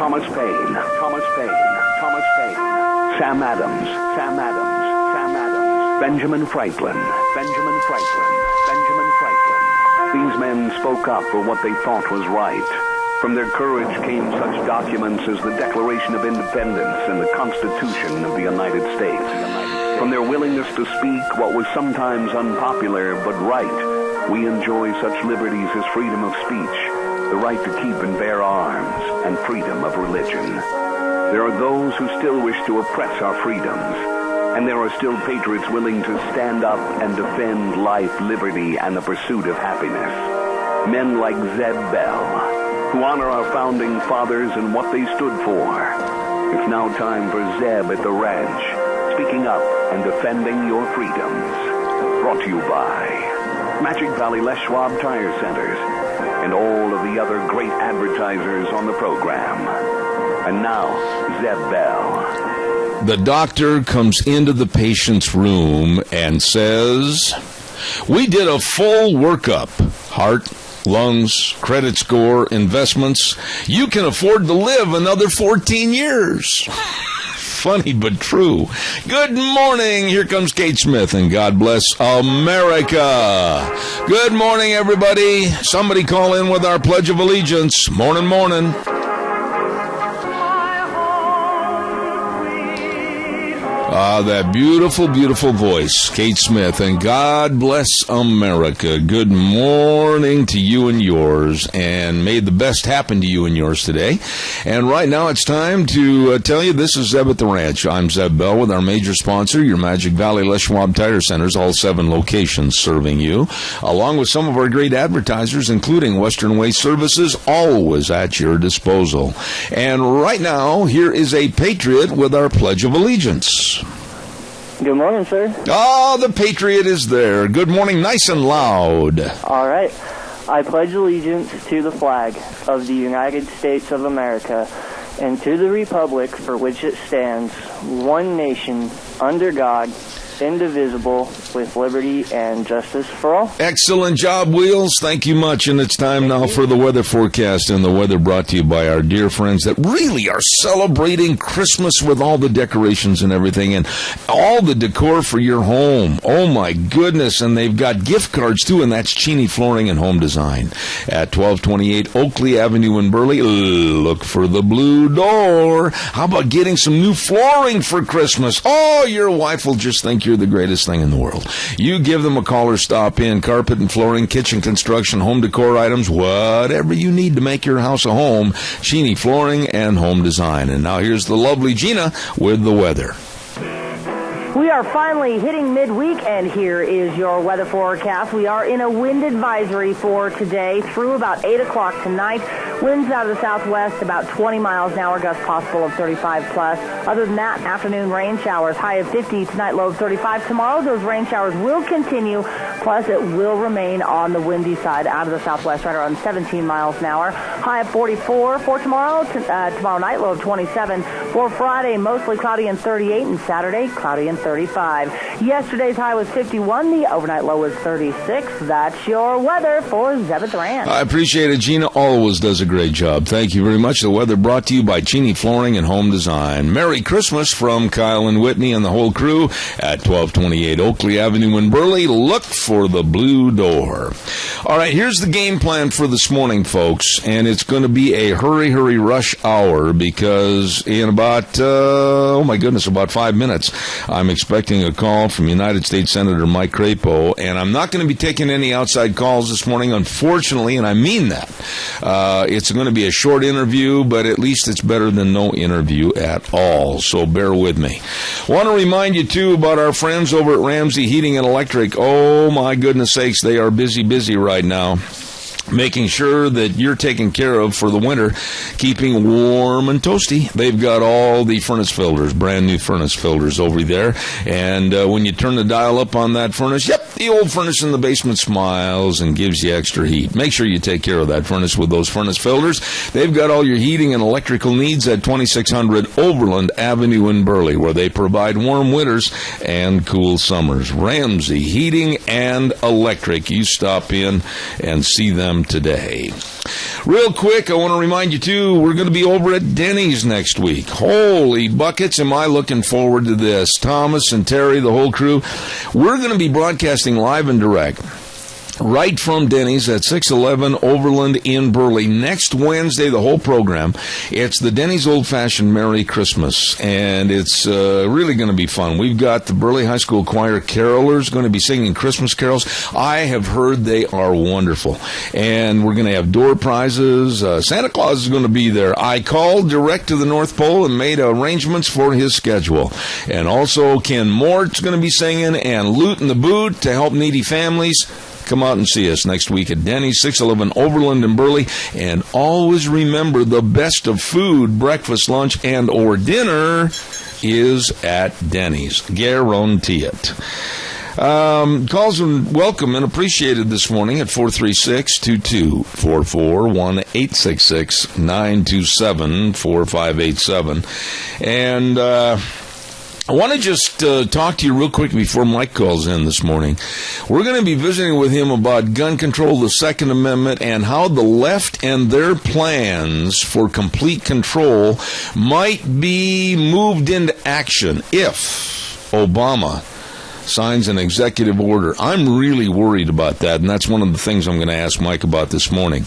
Thomas Paine, Sam Adams, Benjamin Franklin. These men spoke up for what they thought was right. From their courage came such documents as the Declaration of Independence and the Constitution of the United States. From their willingness to speak what was sometimes unpopular but right, we enjoy such liberties as freedom of speech, the right to keep and bear arms, and freedom of religion. There are those who still wish to oppress our freedoms, and there are still patriots willing to stand up and defend life, liberty, and the pursuit of happiness. Men like Zeb Bell, who honor our founding fathers and what they stood for. It's now time for Zeb at the Ranch, speaking up and defending your freedoms. Brought to you by Magic Valley Les Schwab Tire Centers and all of the other great advertisers on the program. And now, Zeb Bell. The doctor comes into the patient's room and says, "We did a full workup. Heart, lungs, credit score, investments. You can afford to live another 14 years. Funny but true. Good morning. Here comes Kate Smith, and God bless America. Good morning, everybody. Somebody call in with our Pledge of Allegiance. Morning, morning. That beautiful, beautiful voice, Kate Smith, and God bless America. Good morning to you and yours, and may the best happen to you and yours today. And right now it's time to tell you this is Zeb at the Ranch. I'm Zeb Bell with our major sponsor, your Magic Valley Les Schwab Tire Centers, all 7 locations serving you, along with some of our great advertisers, including Western Waste Services, always at your disposal. And right now, here is a patriot with our Pledge of Allegiance. Good morning, sir. Oh, the Patriot is there. Good morning, nice and loud. All right. I pledge allegiance to the flag of the United States of America and to the republic for which it stands, one nation, under God, indivisible, with liberty and justice for all. Excellent job, Wheels. Thank you much. And it's time now for the weather forecast, and the weather brought to you by our dear friends that really are celebrating Christmas with all the decorations and everything and all the decor for your home. Oh, my goodness. And they've got gift cards, too, and that's Cheney Flooring and Home Design at 1228 Oakley Avenue in Burley. Look for the blue door. How about getting some new flooring for Christmas? Oh, your wife will just think you're the greatest thing in the world. You give them a call or stop in. Carpet and flooring, kitchen construction, home decor items, whatever you need to make your house a home. Cheney Flooring and Home Design. And now here's the lovely Gina with the weather. We are finally hitting midweek, and here is your weather forecast. We are in a wind advisory for today through about 8 o'clock tonight. Winds out of the southwest about 20 miles an hour, gusts possible of 35 plus. Other than that, afternoon rain showers, high of 50, tonight low of 35. Tomorrow, those rain showers will continue, plus it will remain on the windy side out of the southwest, right around 17 miles an hour. High of 44 for tomorrow, tomorrow night, low of 27. For Friday, mostly cloudy and 38, and Saturday, cloudy and 35. Yesterday's high was 51. The overnight low was 36. That's your weather for Zeb at the Ranch. I appreciate it. Gina always does a great job. Thank you very much. The weather brought to you by Cheney Flooring and Home Design. Merry Christmas from Kyle and Whitney and the whole crew at 1228 Oakley Avenue in Burley. Look for the blue door. All right, here's the game plan for this morning, folks, and it's going to be a hurry rush hour because in about, about 5 minutes, I'm expecting a call from United States Senator Mike Crapo, and I'm not going to be taking any outside calls this morning, unfortunately, and I mean that. It's going to be a short interview, but at least it's better than no interview at all, so bear with me. Want to remind you, too, about our friends over at Ramsey Heating and Electric. Oh, my goodness sakes, they are busy right now, making sure that you're taken care of for the winter, keeping warm and toasty. They've got all the furnace filters, brand new furnace filters over there. And when you turn the dial up on that furnace, yep, the old furnace in the basement smiles and gives you extra heat. Make sure you take care of that furnace with those furnace filters. They've got all your heating and electrical needs at 2600 Overland Avenue in Burley, where they provide warm winters and cool summers. Ramsey Heating and Electric. You stop in and see them today. Real quick, I want to remind you, too, we're going to be over at Denny's next week. Holy buckets, am I looking forward to this. Thomas and Terry, the whole crew, we're going to be broadcasting live and direct right from Denny's at 611 Overland in Burley. Next Wednesday, the whole program, it's the Denny's Old Fashioned Merry Christmas, and it's really going to be fun. We've got the Burley High School Choir carolers going to be singing Christmas carols. I have heard they are wonderful, and we're going to have door prizes. Santa Claus is going to be there. I called direct to the North Pole and made arrangements for his schedule. And also Ken Mort's going to be singing, and Loot in the Boot to help needy families. Come out and see us next week at Denny's, 611 Overland in Burley. And always remember, the best of food, breakfast, lunch, and or dinner is at Denny's. Guarantee it. Calls are welcome and appreciated this morning at 436-2244, 1-866-927-4587. And I want to just talk to you real quick before Mike calls in this morning. We're going to be visiting with him about gun control, the Second Amendment, and how the left and their plans for complete control might be moved into action if Obama signs an executive order. I'm really worried about that, and that's one of the things I'm going to ask Mike about this morning.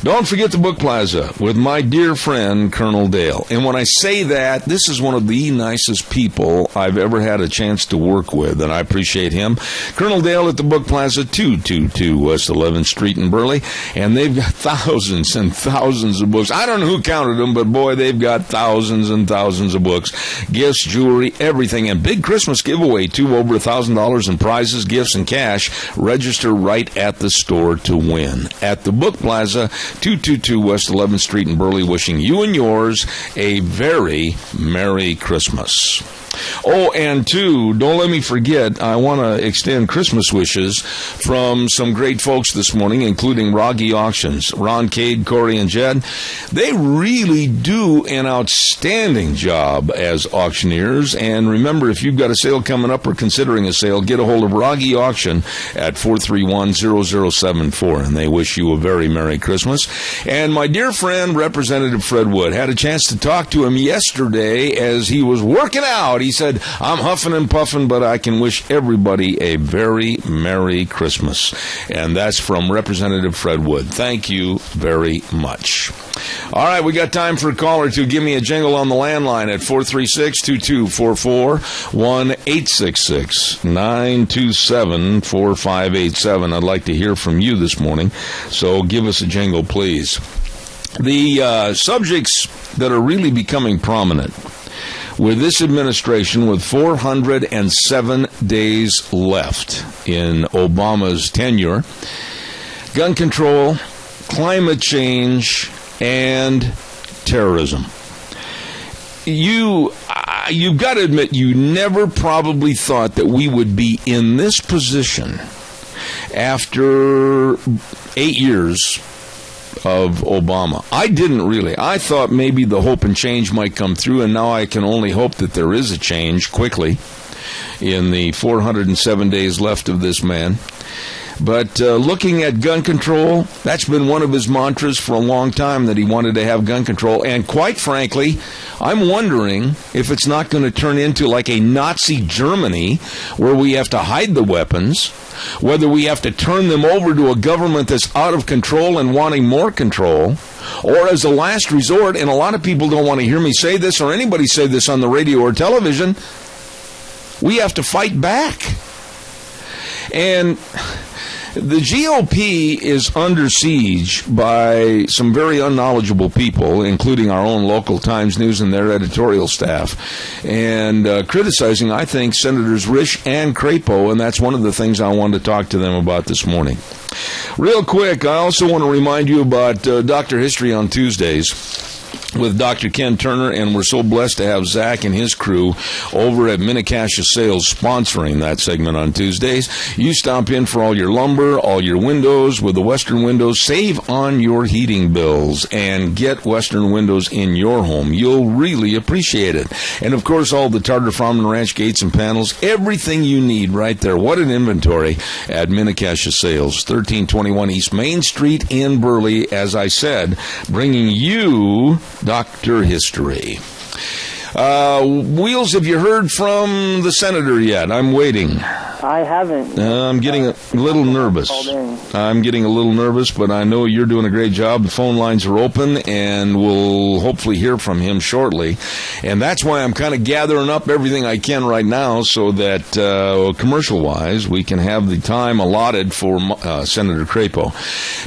Don't forget the Book Plaza with my dear friend, Colonel Dale. And when I say that, this is one of the nicest people I've ever had a chance to work with, and I appreciate him. Colonel Dale at the Book Plaza, 222 West 11th Street in Burley, and they've got thousands and thousands of books. I don't know who counted them, but boy, they've got thousands and thousands of books, gifts, jewelry, everything, and big Christmas giveaway, too, over $1,000 in prizes, gifts, and cash. Register right at the store to win. At the Book Plaza, 222 West 11th Street in Burley, wishing you and yours a very Merry Christmas. Oh, and two, don't let me forget, I want to extend Christmas wishes from some great folks this morning, including Rogge Auctions. Ron, Cade, Corey, and Jed. They really do an outstanding job as auctioneers. And remember, if you've got a sale coming up or considering a sale, get a hold of Rogge Auction at 431-0074. And they wish you a very Merry Christmas. And my dear friend, Representative Fred Wood, had a chance to talk to him yesterday as he was working out. He said, I'm huffing and puffing, but I can wish everybody a very Merry Christmas. And that's from Representative Fred Wood. Thank you very much. All right, we got time for a caller to give me a jingle on the landline at 436-2244, 1-866-927-4587. I'd like to hear from you this morning, so give us a jingle, please. The subjects that are really becoming prominent with this administration, with 407 days left in Obama's tenure, gun control, climate change, and terrorism. You've got to admit, you never probably thought that we would be in this position after 8 years of Obama. I didn't really. I thought maybe the hope and change might come through, and now I can only hope that there is a change quickly in the 407 days left of this man. But looking at gun control, that's been one of his mantras for a long time, that he wanted to have gun control. And quite frankly, I'm wondering if it's not going to turn into like a Nazi Germany where we have to hide the weapons, whether we have to turn them over to a government that's out of control and wanting more control, or as a last resort, and a lot of people don't want to hear me say this or anybody say this on the radio or television, we have to fight back. And the GOP is under siege by some very unknowledgeable people, including our own local Times News and their editorial staff, and criticizing, I think, Senators Risch and Crapo, and that's one of the things I wanted to talk to them about this morning. Real quick, I also want to remind you about Dr. History on Tuesdays. with Dr. Ken Turner, and we're so blessed to have Zach and his crew over at Minnecasia Sales sponsoring that segment on Tuesdays. You stop in for all your lumber, all your windows with the Western Windows. Save on your heating bills and get Western Windows in your home. You'll really appreciate it. And, of course, all the Tartar Farm and Ranch gates and panels, everything you need right there. What an inventory at Minnecasia Sales, 1321 East Main Street in Burley, as I said, bringing you Dr. History. Wheels, have you heard from the senator yet? I'm waiting. I haven't. I'm getting a little nervous. But I know you're doing a great job. The phone lines are open, and we'll hopefully hear from him shortly. And that's why I'm kind of gathering up everything I can right now so that, commercial-wise, we can have the time allotted for Senator Crapo.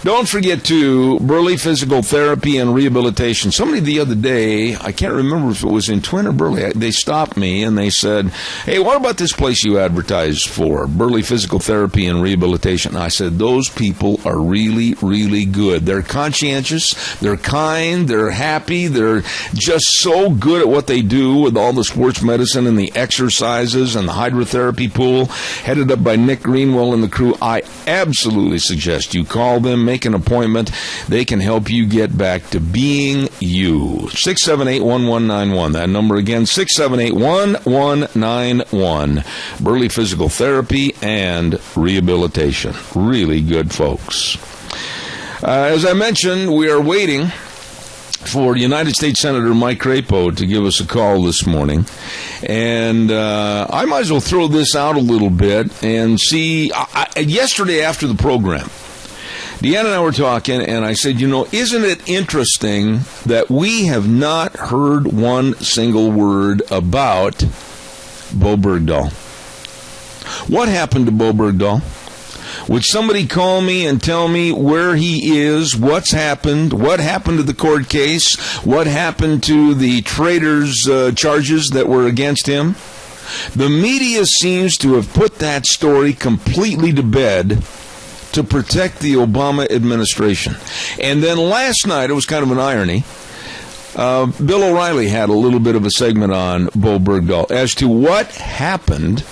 Don't forget, too, Burley Physical Therapy and Rehabilitation. Somebody the other day, I can't remember if it was in Twin or Burley, they stopped me and they said, hey, what about this place you advertised for? Burley Physical Therapy and Rehabilitation. And I said, those people are really, really good. They're conscientious, they're kind, they're happy, they're just so good at what they do with all the sports medicine and the exercises and the hydrotherapy pool, headed up by Nick Greenwell and the crew. I absolutely suggest you call them, make an appointment. They can help you get back to being you. 678-1191. That number again, 678-1191. Burley Physical Therapy and Rehabilitation. Really good folks. As I mentioned, we are waiting for United States Senator Mike Crapo to give us a call this morning. And I might as well throw this out a little bit and see. Yesterday after the program, Deanna and I were talking, and I said, isn't it interesting that we have not heard one single word about Bo Bergdahl? What happened to Bo Bergdahl? Would somebody call me and tell me where he is, what's happened, what happened to the court case, what happened to the traitors' charges that were against him? The media seems to have put that story completely to bed to protect the Obama administration. And then last night, it was kind of an irony, Bill O'Reilly had a little bit of a segment on Bo Bergdahl as to what happened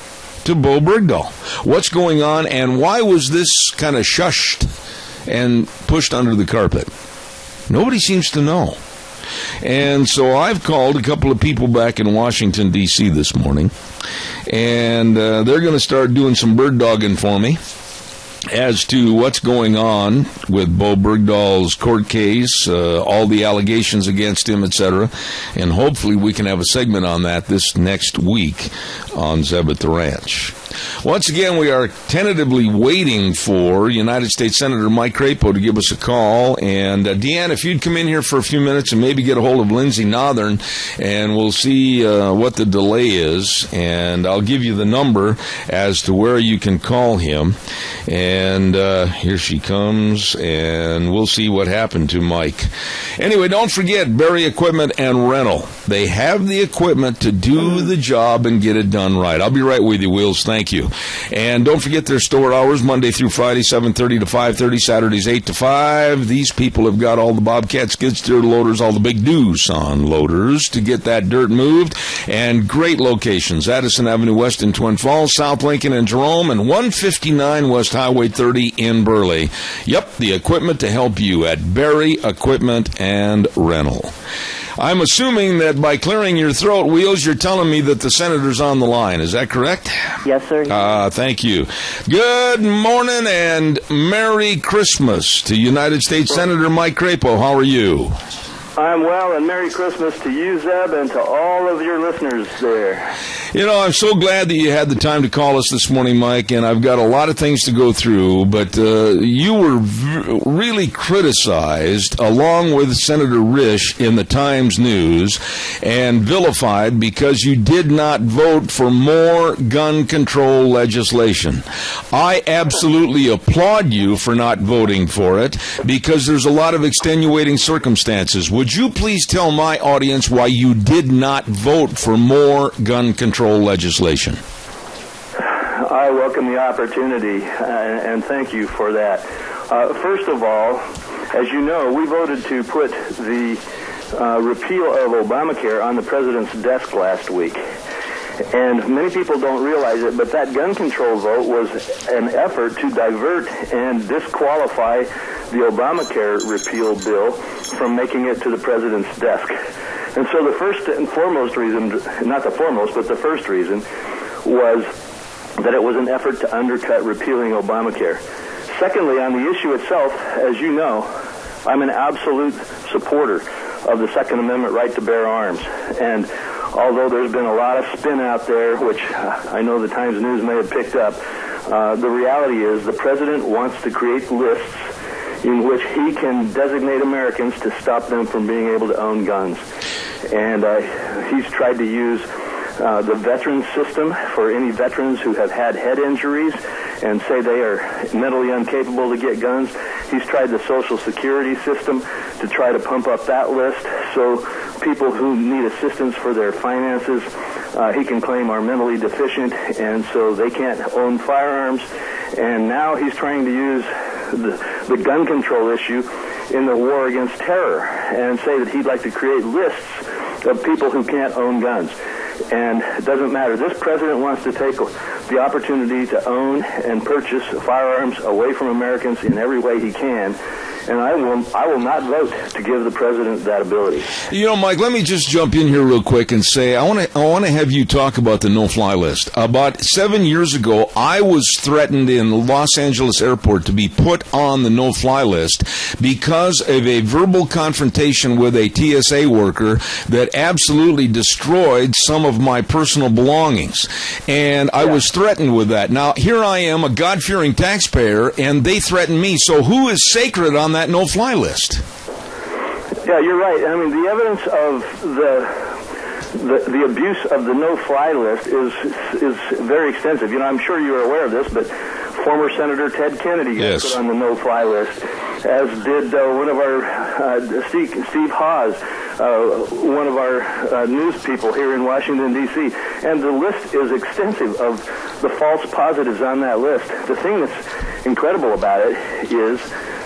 to Bo Bergdahl. What's going on, and why was this kind of shushed and pushed under the carpet? Nobody seems to know. And so I've called a couple of people back in Washington, D.C. this morning, and they're going to start doing some bird dogging for me as to what's going on with Bo Bergdahl's court case, all the allegations against him, etc. And hopefully we can have a segment on that this next week on Zeb at the Ranch. Once again, we are tentatively waiting for United States Senator Mike Crapo to give us a call. And, Deanne, if you'd come in here for a few minutes and maybe get a hold of Lindsay Northern, and we'll see what the delay is. And I'll give you the number as to where you can call him. And here she comes, and we'll see what happened to Mike. Anyway, don't forget Berry Equipment and Rental. They have the equipment to do the job and get it done right. I'll be right with you, Wheels. Thank you. And don't forget their store hours, Monday through Friday, 7:30 to 5:30, Saturdays 8 to 5. These people have got all the Bobcat skid steer loaders, all the big Doosan loaders to get that dirt moved. And great locations, Addison Avenue West in Twin Falls, South Lincoln and Jerome, and 159 West Highway 30 in Burley. Yep, the equipment to help you at Berry Equipment and Rental. I'm assuming that by clearing your throat, Wheels, you're telling me that the senator's on the line. Is that correct? Yes, sir. Thank you. Good morning and Merry Christmas to United States Senator Mike Crapo. How are you? I'm well, and Merry Christmas to you, Zeb, and to all of your listeners there. You know, I'm so glad that you had the time to call us this morning, Mike, and I've got a lot of things to go through, but you were really criticized, along with Senator Risch, in the Times News, and vilified because you did not vote for more gun control legislation. I absolutely applaud you for not voting for it, because there's a lot of extenuating circumstances. Would you please tell my audience why you did not vote for more gun control legislation? I welcome the opportunity, and thank you for that. First of all, as you know, we voted to put the repeal of Obamacare on the president's desk last week. And many people don't realize it, but that gun control vote was an effort to divert and disqualify the Obamacare repeal bill from making it to the president's desk. And so the first and foremost reason, not the foremost, but the first reason, was that it was an effort to undercut repealing Obamacare. Secondly, on the issue itself, as you know, I'm an absolute supporter of the Second Amendment right to bear arms. And although there's been a lot of spin out there, which I know the Times News may have picked up, the reality is the president wants to create lists in which he can designate Americans to stop them from being able to own guns. And he's tried to use the veteran system for any veterans who have had head injuries and say they are mentally incapable to get guns. He's tried the Social Security system to try to pump up that list so people who need assistance for their finances, he can claim are mentally deficient, and so they can't own firearms. And now he's trying to use the gun control issue in the war against terror and say that he'd like to create lists of people who can't own guns. And it doesn't matter. This president wants to take the opportunity to own and purchase firearms away from Americans in every way he can. And I will not vote to give the president that ability. You know, Mike, let me just jump in here real quick and say I want to have you talk about the no-fly list. About 7 years ago, I was threatened in Los Angeles airport to be put on the no-fly list because of a verbal confrontation with a TSA worker that absolutely destroyed some of my personal belongings. And I was threatened with that. Now, here I am, a God-fearing taxpayer, and they threaten me. So who is sacred on that no-fly list? Yeah, you're right. I mean, the evidence of the abuse of the no-fly list is very extensive. You know, I'm sure you're aware of this, but former Senator Ted Kennedy got put on the no-fly list, as did one of our Steve Hawes, one of our news people here in Washington, D.C. And the list is extensive of the false positives on that list. The thing that's incredible about it is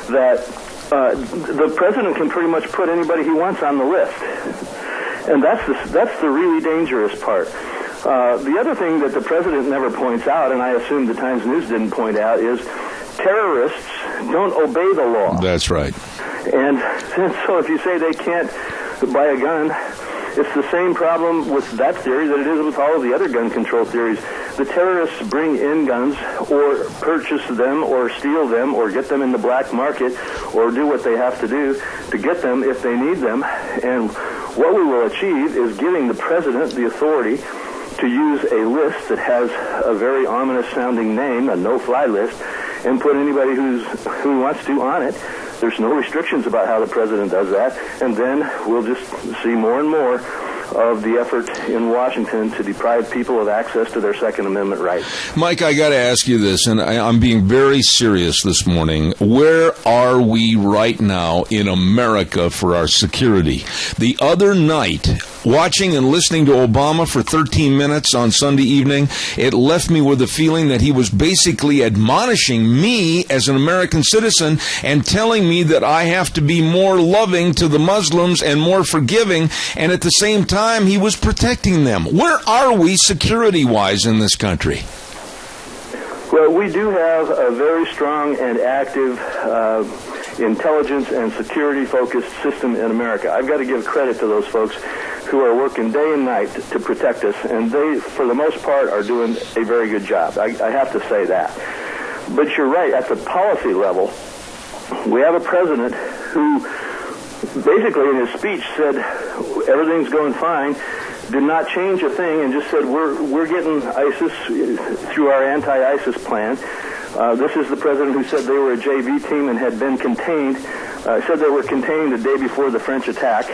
that the president can pretty much put anybody he wants on the list. And that's the really dangerous part. The other thing that the president never points out, and I assume the Times News didn't point out, is terrorists don't obey the law. That's right. And so if you say they can't buy a gun, it's the same problem with that theory that it is with all of the other gun control theories. The terrorists bring in guns or purchase them or steal them or get them in the black market or do what they have to do to get them if they need them. And what we will achieve is giving the president the authority to use a list that has a very ominous-sounding name, a no-fly list, and put anybody who wants to on it. There's no restrictions about how the president does that, and then we'll just see more and more of the effort in Washington to deprive people of access to their Second Amendment rights. Mike, I got to ask you this, and I'm being very serious this morning. Where are we right now in America for our security? The other night, watching and listening to Obama for 13 minutes on Sunday evening, it left me with a feeling that he was basically admonishing me as an American citizen and telling me that I have to be more loving to the Muslims and more forgiving, and at the same time, he was protecting them. Where are we security-wise in this country? Well, we do have a very strong and active intelligence and security-focused system in America. I've got to give credit to those folks who are working day and night to protect us, and they, for the most part, are doing a very good job. I have to say that. But you're right, at the policy level, we have a president who basically in his speech said everything's going fine, did not change a thing, and just said we're getting ISIS through our anti-ISIS plan. This is the president who said they were a JV team and had been contained. Said they were contained the day before the French attack.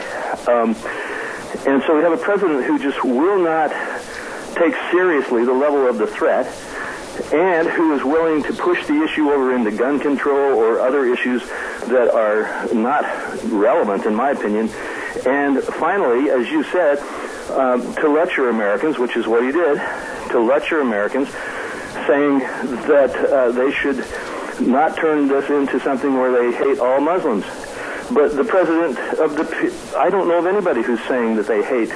And so we have a president who just will not take seriously the level of the threat, and who is willing to push the issue over into gun control or other issues that are not relevant, in my opinion. And finally, as you said, to lecture Americans, which is what he did, to lecture Americans, saying that they should not turn this into something where they hate all Muslims. But the president I don't know of anybody who's saying that they hate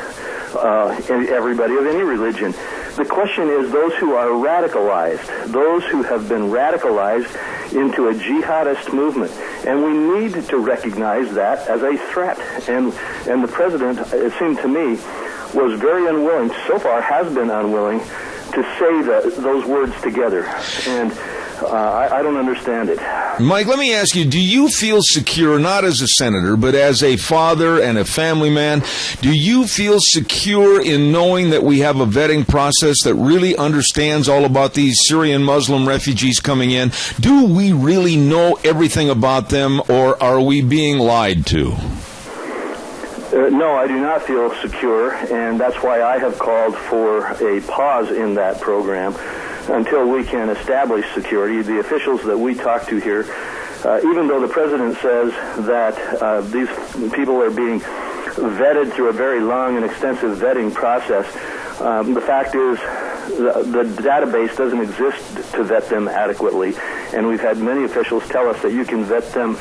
everybody of any religion. The question is those who are radicalized, those who have been radicalized into a jihadist movement. And we need to recognize that as a threat. And the president, it seemed to me, was very unwilling, so far has been unwilling, to say those words together. And I don't understand it. Mike, let me ask you, do you feel secure, not as a senator, but as a father and a family man, do you feel secure in knowing that we have a vetting process that really understands all about these Syrian Muslim refugees coming in? Do we really know everything about them, or are we being lied to? No, I do not feel secure, and that's why I have called for a pause in that program until we can establish security. The officials that we talk to here, even though the president says that these people are being vetted through a very long and extensive vetting process, the fact is the database doesn't exist to vet them adequately, and we've had many officials tell us that you can vet them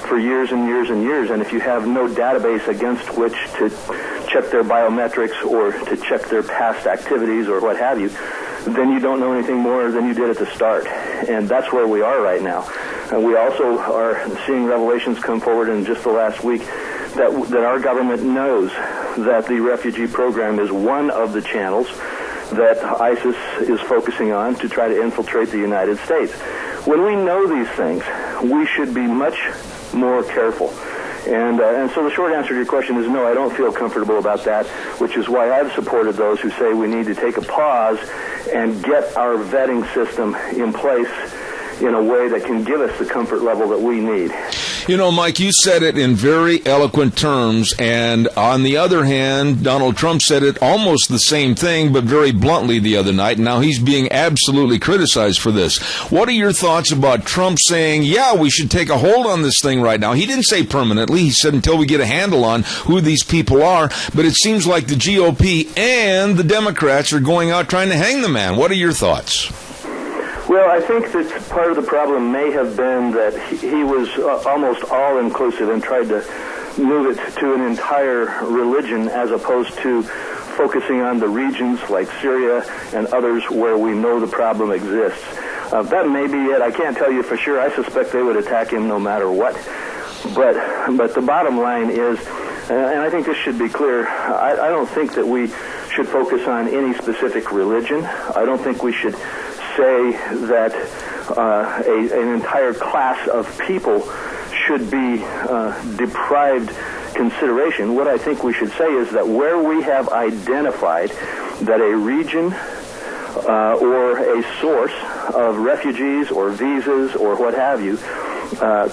for years and years and years, and if you have no database against which to check their biometrics or to check their past activities or what have you, then you don't know anything more than you did at the start. And that's where we are right now. And we also are seeing revelations come forward in just the last week that our government knows that the refugee program is one of the channels that ISIS is focusing on to try to infiltrate the United States. When we know these things, we should be much more careful. And so the short answer to your question is no, I don't feel comfortable about that, which is why I've supported those who say we need to take a pause and get our vetting system in place in a way that can give us the comfort level that we need. You know, Mike, you said it in very eloquent terms, and on the other hand, Donald Trump said it almost the same thing, but very bluntly the other night, and now he's being absolutely criticized for this. What are your thoughts about Trump saying, yeah, we should take a hold on this thing right now? He didn't say permanently. He said until we get a handle on who these people are, but it seems like the GOP and the Democrats are going out trying to hang the man. What are your thoughts? Well, I think that part of the problem may have been that he was almost all-inclusive and tried to move it to an entire religion as opposed to focusing on the regions like Syria and others where we know the problem exists. That may be it. I can't tell you for sure. I suspect they would attack him no matter what. But the bottom line is, and I think this should be clear, I don't think that we should focus on any specific religion. I don't think we should say that an entire class of people should be deprived consideration. What I think we should say is that where we have identified that a region or a source of refugees or visas or what have you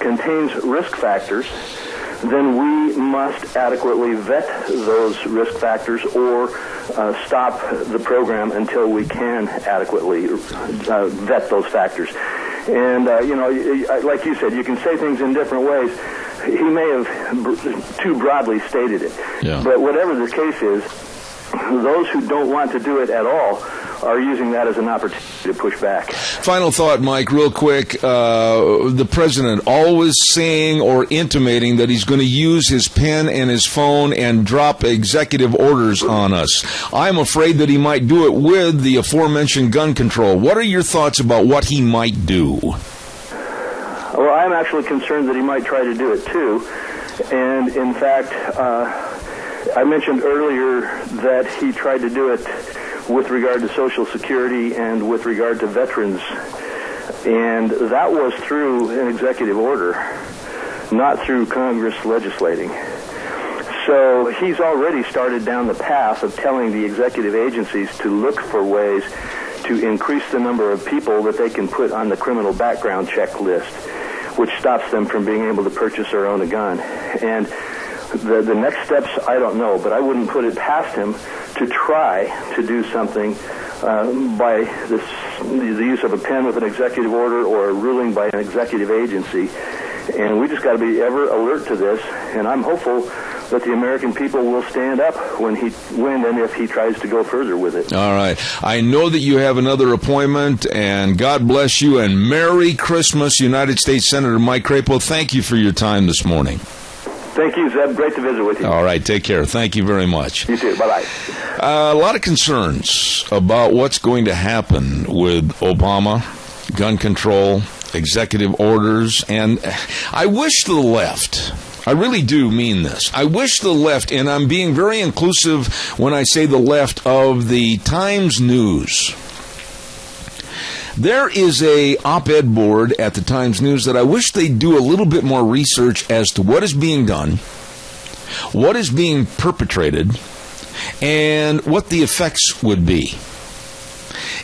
contains risk factors, then we must adequately vet those risk factors or stop the program until we can adequately vet those factors. And, like you said, you can say things in different ways. He may have too broadly stated it. Yeah. But whatever the case is, those who don't want to do it at all are using that as an opportunity to push back. Final thought, Mike, real quick. The president always saying or intimating that he's going to use his pen and his phone and drop executive orders on us. I'm afraid that he might do it with the aforementioned gun control. What are your thoughts about what he might do? Well, I'm actually concerned that he might try to do it too. And in fact, I mentioned earlier that he tried to do it with regard to Social Security and with regard to veterans. And that was through an executive order, not through Congress legislating. So he's already started down the path of telling the executive agencies to look for ways to increase the number of people that they can put on the criminal background check list, which stops them from being able to purchase or own a gun. And the next steps, I don't know, but I wouldn't put it past him to try to do something by the use of a pen with an executive order or a ruling by an executive agency. And we just got to be ever alert to this. And I'm hopeful that the American people will stand up when and if he tries to go further with it. All right. I know that you have another appointment, and God bless you, and Merry Christmas, United States Senator Mike Crapo. Thank you for your time this morning. Thank you, Zeb. Great to visit with you. All right, take care. Thank you very much. You too. Bye-bye. A lot of concerns about what's going to happen with Obama, gun control, executive orders, and I wish the left, I really do mean this, I wish the left, and I'm being very inclusive when I say the left, of the Times News. There is a op-ed board at the Times News that I wish they'd do a little bit more research as to what is being done, what is being perpetrated, and what the effects would be.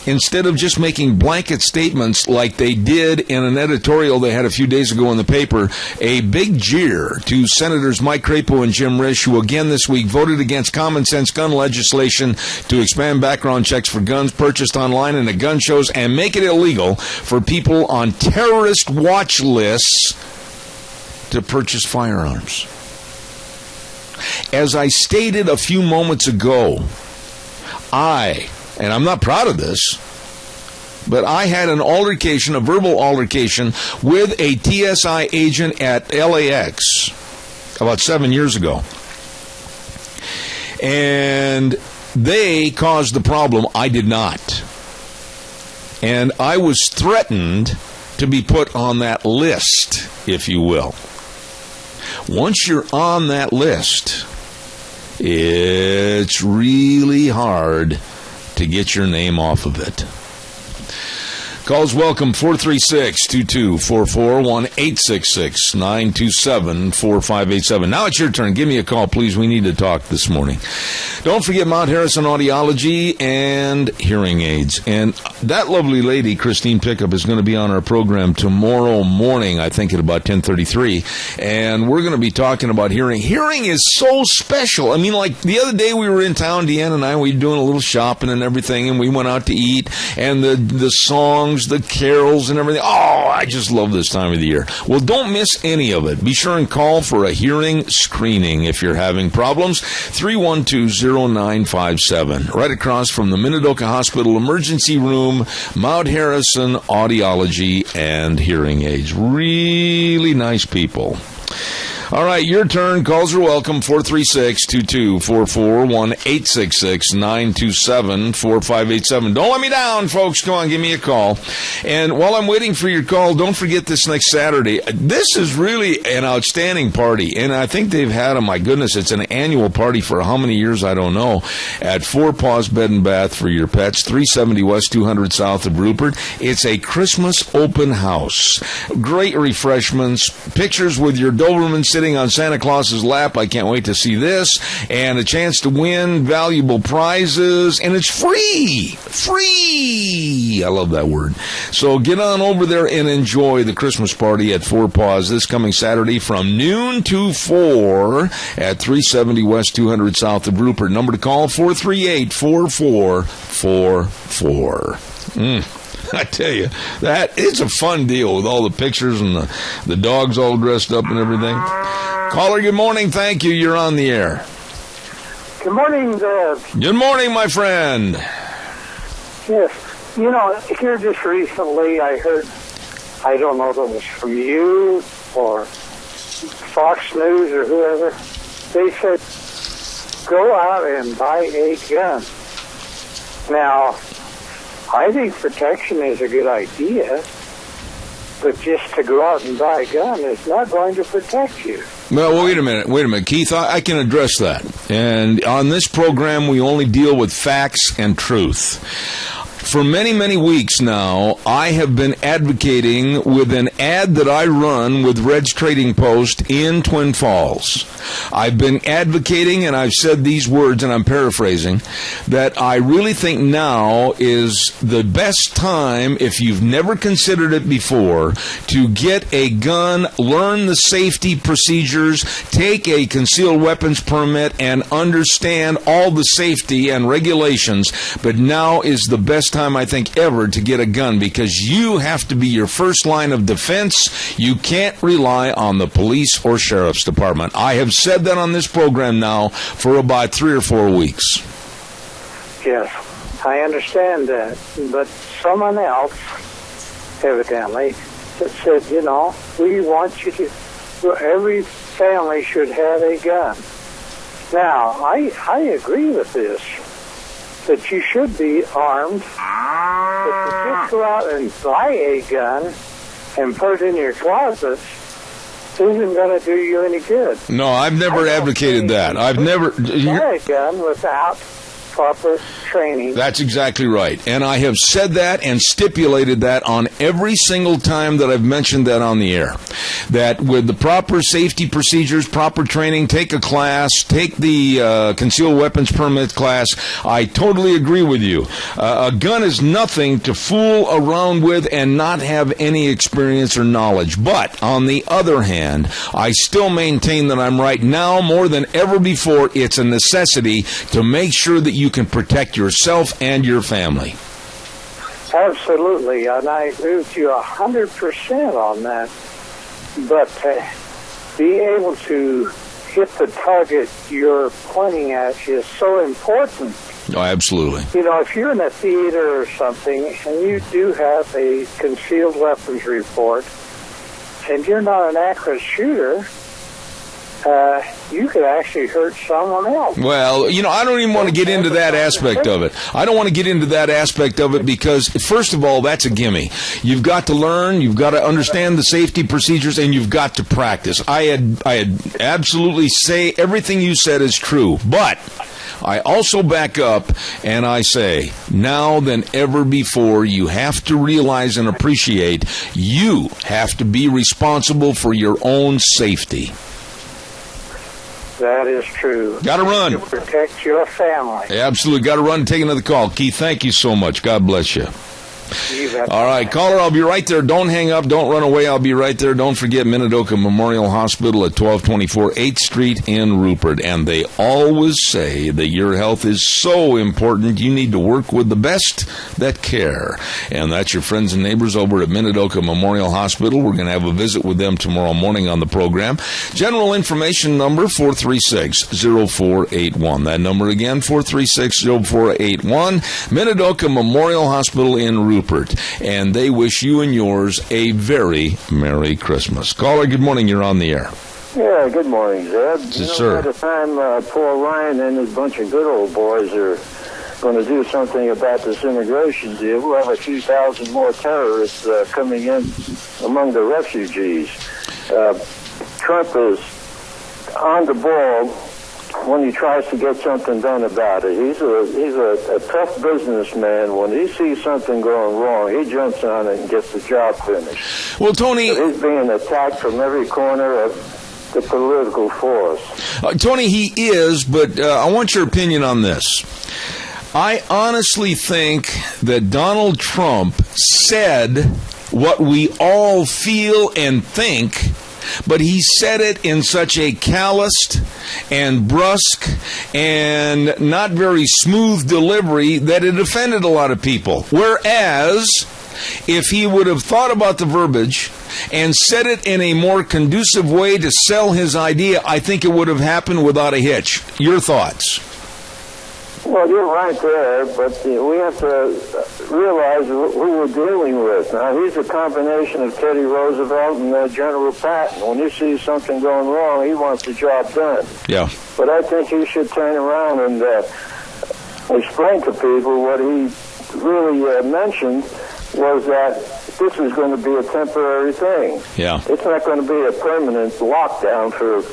Instead of just making blanket statements like they did in an editorial they had a few days ago in the paper, a big jeer to Senators Mike Crapo and Jim Risch, who again this week voted against common sense gun legislation to expand background checks for guns purchased online and at gun shows and make it illegal for people on terrorist watch lists to purchase firearms. As I stated a few moments ago, and I'm not proud of this, but I had an altercation, a verbal altercation, with a TSI agent at LAX about 7 years ago. And they caused the problem. I did not. And I was threatened to be put on that list, if you will. Once you're on that list, it's really hard to get your name off of it. Calls welcome, 436-2244, 1-866-927-4587. Now it's your turn. Give me a call, please. We need to talk this morning. Don't forget Mount Harrison Audiology and Hearing Aids. And that lovely lady, Christine Pickup, is going to be on our program tomorrow morning, I think at about 10:33. And we're going to be talking about hearing. Hearing is so special. I mean, like the other day we were in town, Deanna and I, we were doing a little shopping and everything, and we went out to eat, and the songs, the carols and everything. Oh, I just love this time of the year. Well, don't miss any of it. Be sure and call for a hearing screening if you're having problems. 312-0957. Right across from the Minidoka Hospital Emergency Room, Mount Harrison Audiology and Hearing Aids. Really nice people. All right, your turn. Calls are welcome. 436-2244, 1-866-927-4587. Don't let me down, folks. Come on, give me a call. And while I'm waiting for your call, don't forget this next Saturday. This is really an outstanding party, and I think they've had, oh my goodness, it's an annual party for how many years, I don't know, at Four Paws Bed and Bath for your pets, 370 West 200 south of Rupert. It's a Christmas open house. Great refreshments, pictures with your Doberman sitting on Santa Claus's lap. I can't wait to see this. And a chance to win valuable prizes. And it's free. Free. I love that word. So get on over there and enjoy the Christmas party at Four Paws this coming Saturday from noon to 4 at 370 West 200 south of Rupert. Number to call, 438-4444. I tell you, that it's a fun deal with all the pictures and the dogs all dressed up and everything. Caller, good morning. Thank you. You're on the air. Good morning, Deb. Good morning, my friend. Yes. You know, here just recently I heard, I don't know if it was from you or Fox News or whoever, they said, go out and buy a gun. Now, I think protection is a good idea, but just to go out and buy a gun is not going to protect you. Well, wait a minute, Keith. I can address that. And on this program, we only deal with facts and truth. For many, many weeks now, I have been advocating with an ad that I run with Red's Trading Post in Twin Falls. I've been advocating, and I've said these words, and I'm paraphrasing, that I really think now is the best time, if you've never considered it before, to get a gun, learn the safety procedures, take a concealed weapons permit, and understand all the safety and regulations. But now is the best time, I think, ever to get a gun, because you have to be your first line of defense. You can't rely on the police or sheriff's department. I have said that on this program now for about 3 or 4 weeks. Yes, I understand that. But someone else, evidently, said, you know, we want you to, every family should have a gun. Now, I agree with this, that you should be armed, but to just go out and buy a gun and put it in your closet isn't going to do you any good. No, I've never advocated that. I've never... Buy a gun without proper training. That's exactly right. And I have said that and stipulated that on every single time that I've mentioned that on the air. That with the proper safety procedures, proper training, take a class, take the concealed weapons permit class. I totally agree with you. A gun is nothing to fool around with and not have any experience or knowledge. But on the other hand, I still maintain that I'm right now more than ever before. It's a necessity to make sure that you can protect yourself and your family. Absolutely, and I agree with you 100% on that. But being able to hit the target you're pointing at is so important. Oh, absolutely. You know, if you're in a theater or something and you do have a concealed weapons report and you're not an accurate shooter, you could actually hurt someone else. Well, you know, I don't even want to get into that aspect of it. I don't want to get into that aspect of it because, first of all, that's a gimme. You've got to learn, you've got to understand the safety procedures, and you've got to practice. I had absolutely say everything you said is true, but I also back up and I say, now than ever before, you have to realize and appreciate you have to be responsible for your own safety. That is true. Got to run. To protect your family. Absolutely. Got to run and take another call. Keith, thank you so much. God bless you. You bet. All right, caller, I'll be right there. Don't hang up. Don't run away. I'll be right there. Don't forget Minidoka Memorial Hospital at 1224 8th Street in Rupert. And they always say that your health is so important, you need to work with the best that care. And that's your friends and neighbors over at Minidoka Memorial Hospital. We're going to have a visit with them tomorrow morning on the program. General information number 436-0481. That number again, 436-0481. Minidoka Memorial Hospital in Rupert. And they wish you and yours a very Merry Christmas. Caller, good morning. You're on the air. Yeah, good morning, Zeb. Yes, sir. By the time Paul Ryan and his bunch of good old boys are going to do something about this immigration deal, we'll have a few thousand more terrorists coming in among the refugees. Trump is on the ball when he tries to get something done about it. He's a tough businessman. When he sees something going wrong, he jumps on it and gets the job finished. Well, Tony... So he's being attacked from every corner of the political force. Tony, he is, but I want your opinion on this. I honestly think that Donald Trump said what we all feel and think, but he said it in such a calloused and brusque and not very smooth delivery that it offended a lot of people. Whereas, if he would have thought about the verbiage and said it in a more conducive way to sell his idea, I think it would have happened without a hitch. Your thoughts? Well, you're right there, but we have to realize who we're dealing with. Now, he's a combination of Teddy Roosevelt and General Patton. When he sees something going wrong, he wants the job done. Yeah. But I think he should turn around and explain to people what he really mentioned was that this is going to be a temporary thing. Yeah. It's not going to be a permanent lockdown for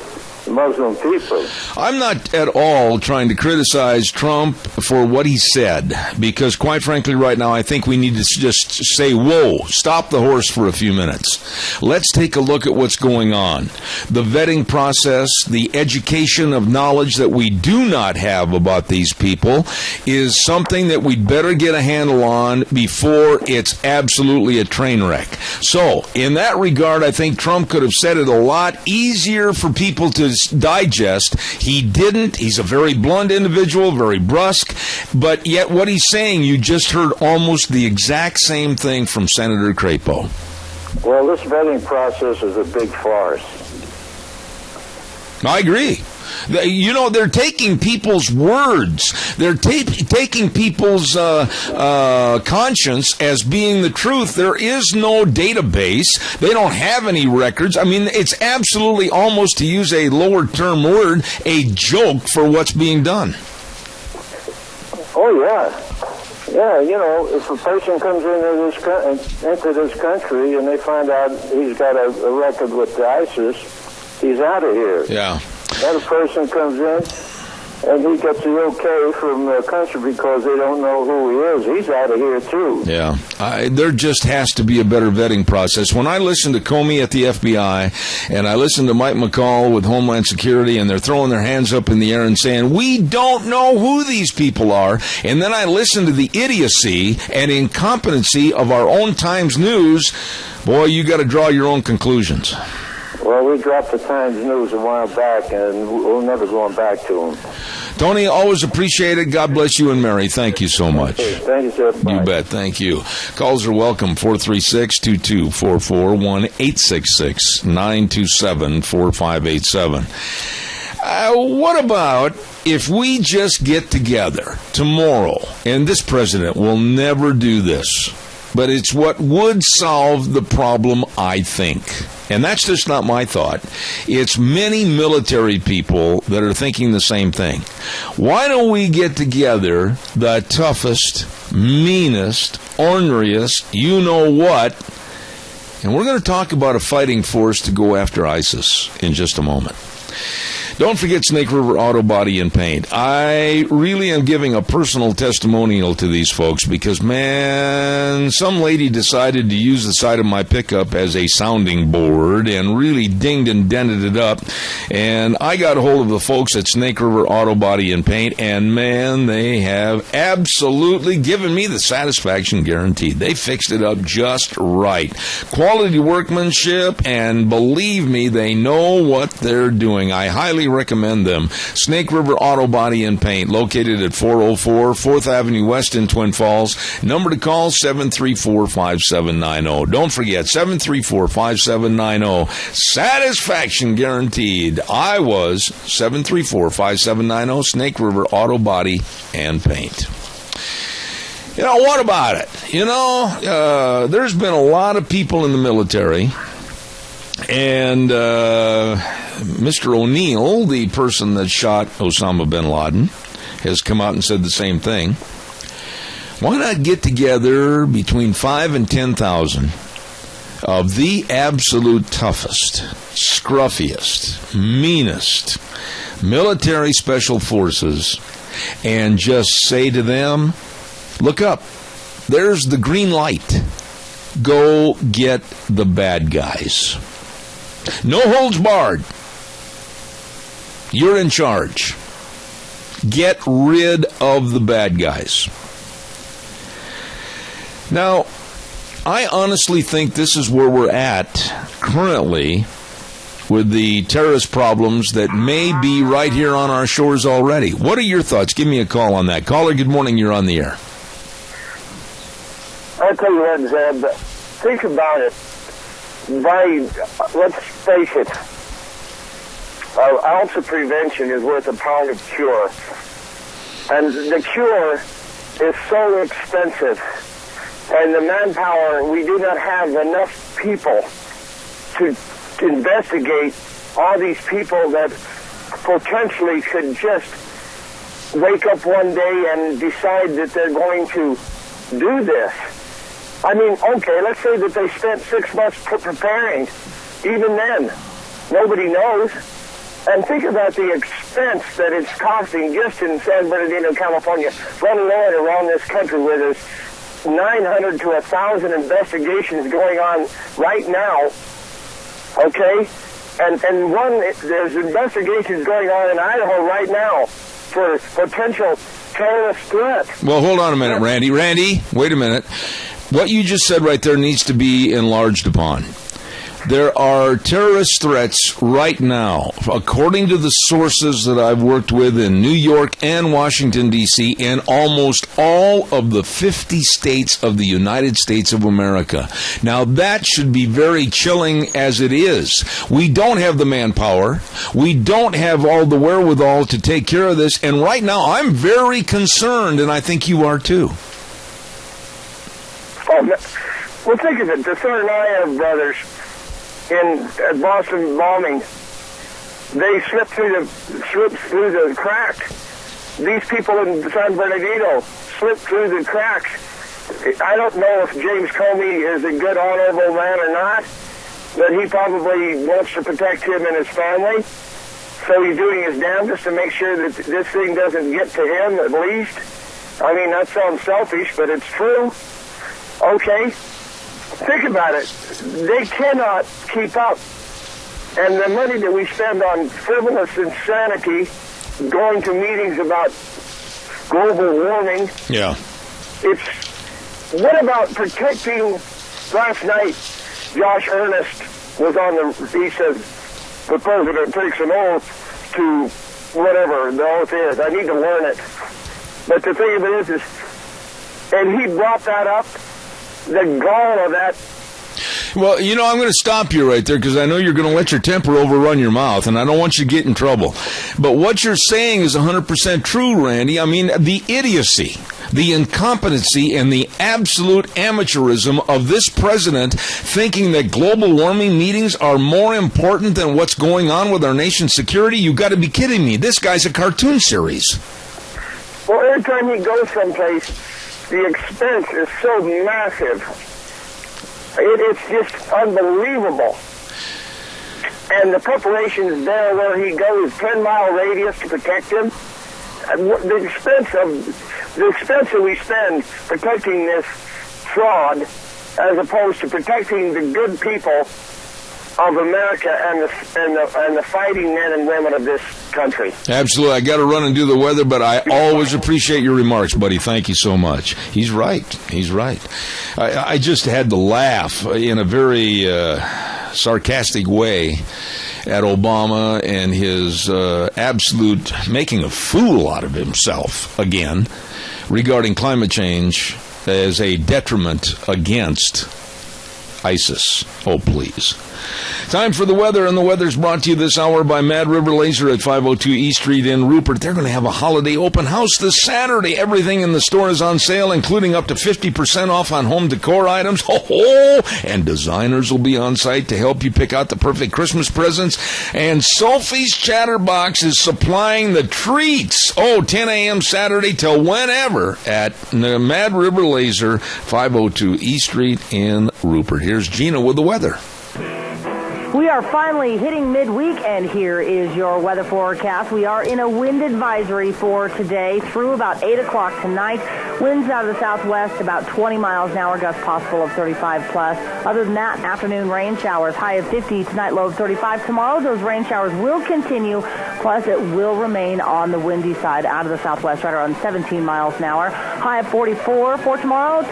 Muslim people. I'm not at all trying to criticize Trump for what he said, because quite frankly right now I think we need to just say, whoa, stop the horse for a few minutes. Let's take a look at what's going on. The vetting process, the education of knowledge that we do not have about these people is something that we'd better get a handle on before it's absolutely a train wreck. So, in that regard, I think Trump could have said it a lot easier for people to digest. He didn't. He's a very blunt individual, very brusque, but yet what he's saying, you just heard almost the exact same thing from Senator Crapo. Well, this vetting process is a big farce. I agree. They're taking people's words. They're taking people's conscience as being the truth. There is no database. They don't have any records. I mean, it's absolutely, almost to use a lower term word, a joke for what's being done. Oh, yeah. Yeah, if a person comes into this country and they find out he's got a record with ISIS, he's out of here. Yeah. That person comes in and he gets the okay from the country because they don't know who he is. He's out of here, too. Yeah. There just has to be a better vetting process. When I listen to Comey at the FBI and I listen to Mike McCall with Homeland Security, and they're throwing their hands up in the air and saying, we don't know who these people are, and then I listen to the idiocy and incompetency of our own Times News, boy, you got to draw your own conclusions. Well, we dropped the Times News a while back, and we're never going back to them. Tony, always appreciate it. God bless you and Mary. Thank you so much. Thank you, sir. Bye. You bet. Thank you. Calls are welcome. 436-2244, 1-866-927-4587. What about if we just get together tomorrow, and this president will never do this, but it's what would solve the problem, I think. And that's just not my thought. It's many military people that are thinking the same thing. Why don't we get together the toughest, meanest, orneriest, you-know-what, and we're going to talk about a fighting force to go after ISIS in just a moment. Don't forget Snake River Auto Body and Paint. I really am giving a personal testimonial to these folks because, man, some lady decided to use the side of my pickup as a sounding board and really dinged and dented it up. And I got a hold of the folks at Snake River Auto Body and Paint, and, man, they have absolutely given me the satisfaction guaranteed. They fixed it up just right. Quality workmanship, and believe me, they know what they're doing. I highly recommend them. Snake River Auto Body and Paint, located at 404 4th Avenue West in Twin Falls. Number to call, 734-5790. Don't forget, 734-5790. Satisfaction guaranteed. I was 734-5790, Snake River Auto Body and Paint. What about it? There's been a lot of people in the military, and Mr. O'Neill, the person that shot Osama bin Laden, has come out and said the same thing. Why not get together between 5,000 and 10,000 of the absolute toughest, scruffiest, meanest military special forces and just say to them, look up, there's the green light. Go get the bad guys. No holds barred. You're in charge. Get rid of the bad guys. Now, I honestly think this is where we're at currently with the terrorist problems that may be right here on our shores already. What are your thoughts? Give me a call on that. Caller, good morning. You're on the air. I'll tell you what, Zeb. Think about it. Let's face it, an ounce of prevention is worth a pound of cure. And the cure is so expensive. And the manpower, we do not have enough people to investigate all these people that potentially could just wake up one day and decide that they're going to do this. I mean, okay, let's say that they spent 6 months preparing. Even then, nobody knows. And think about the expense that it's costing just in San Bernardino, California, let alone around this country where there's 900 to 1,000 investigations going on right now, okay? And there's investigations going on in Idaho right now for potential terrorist threat. Well, hold on a minute, Randy. Randy, wait a minute. What you just said right there needs to be enlarged upon. There are terrorist threats right now, according to the sources that I've worked with in New York and Washington, D.C., and almost all of the 50 states of the United States of America. Now, that should be very chilling as it is. We don't have the manpower. We don't have all the wherewithal to take care of this. And right now, I'm very concerned, and I think you are too. Well, think of it. The Tsarnaev brothers in Boston bombing, they slipped through the cracks. These people in San Bernardino slipped through the cracks. I don't know if James Comey is a good, honorable man or not, but he probably wants to protect him and his family. So he's doing his damnedest to make sure that this thing doesn't get to him, at least. I mean, that sounds selfish, but it's true. Okay. Think about it. They cannot keep up. And the money that we spend on frivolous insanity, going to meetings about global warming. Yeah. What about protecting? Last night, Josh Earnest was on he said, the president takes an oath to whatever the oath is. I need to learn it. But the thing of it is, and he brought that up, the gall of that. Well, you know, I'm going to stop you right there because I know you're going to let your temper overrun your mouth, and I don't want you to get in trouble. But what you're saying is 100% true, Randy. I mean, the idiocy, the incompetency, and the absolute amateurism of this president thinking that global warming meetings are more important than what's going on with our nation's security. You've got to be kidding me. This guy's a cartoon series. Well, every time he goes someplace, the expense is so massive. It's just unbelievable. And the preparations there where he goes, 10-mile radius to protect him. The expense that we spend protecting this fraud, as opposed to protecting the good people of America and the fighting men and women of this country. Absolutely. I got to run and do the weather, but I always appreciate your remarks, buddy. Thank you so much. He's right. He's right. I just had to laugh in a very sarcastic way at Obama and his absolute making a fool out of himself again regarding climate change as a detriment against ISIS. Oh, please. Time for the weather, and the weather's brought to you this hour by Mad River Laser at 502 East Street in Rupert. They're going to have a holiday open house this Saturday. Everything in the store is on sale, including up to 50% off on home decor items. Oh, and designers will be on site to help you pick out the perfect Christmas presents. And Sophie's Chatterbox is supplying the treats. 10 a.m. Saturday till whenever at Mad River Laser, 502 East Street in Rupert. Here's Gina with the weather. We are finally hitting midweek, and here is your weather forecast. We are in a wind advisory for today through about 8 o'clock tonight. Winds out of the southwest about 20 miles an hour, gusts possible of 35 plus. Other than that, afternoon rain showers, high of 50 tonight, low of 35. Tomorrow, those rain showers will continue, plus it will remain on the windy side out of the southwest, right around 17 miles an hour. High of 44 for tomorrow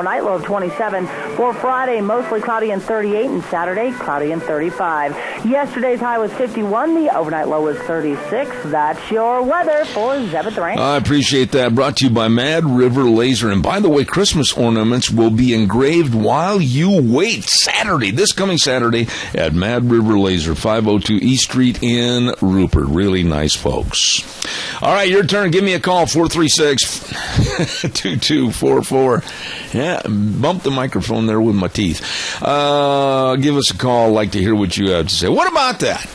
night, low of 27. For Friday, mostly cloudy and 38, and Saturday, cloudy and 35. Yesterday's high was 51. The overnight low was 36. That's your weather for Zebeth Rain. I appreciate that. Brought to you by Mad River Laser. And by the way, Christmas ornaments will be engraved while you wait. This coming Saturday at Mad River Laser, 502 East Street in Rupert. Really nice folks. All right, your turn. Give me a call, 436-2244. Yeah, bump the microphone there with my teeth. Give us a call. I'd like to hear what you have to say. What about that?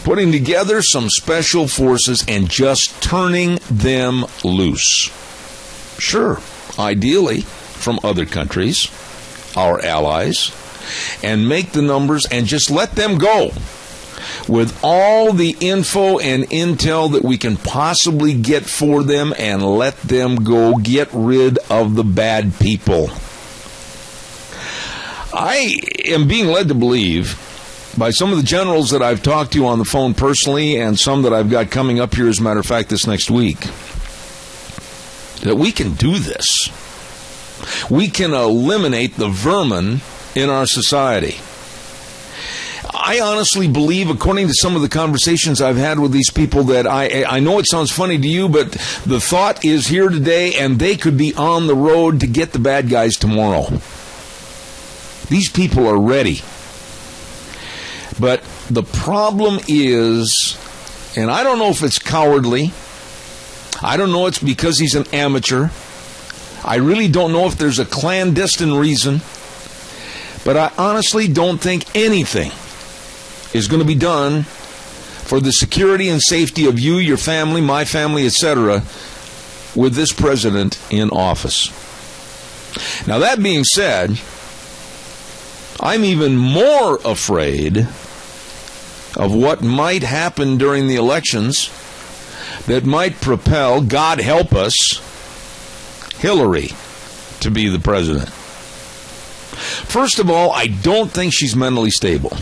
Putting together some special forces and just turning them loose. Sure, ideally from other countries, our allies, and make the numbers and just let them go with all the info and intel that we can possibly get for them, and let them go. Get rid of the bad people. I am being led to believe by some of the generals that I've talked to on the phone personally, and some that I've got coming up here, as a matter of fact, this next week, that we can do this. We can eliminate the vermin in our society. I honestly believe, according to some of the conversations I've had with these people, that I know it sounds funny to you, but the thought is here today, and they could be on the road to get the bad guys tomorrow. These people are ready. But the problem is, and I don't know if it's cowardly, I don't know it's because he's an amateur, I really don't know if there's a clandestine reason, but I honestly don't think anything is going to be done for the security and safety of you, your family, my family, etc., with this president in office. Now, that being said, I'm even more afraid of what might happen during the elections that might propel, God help us, Hillary to be the president. First of all, I don't think she's mentally stable.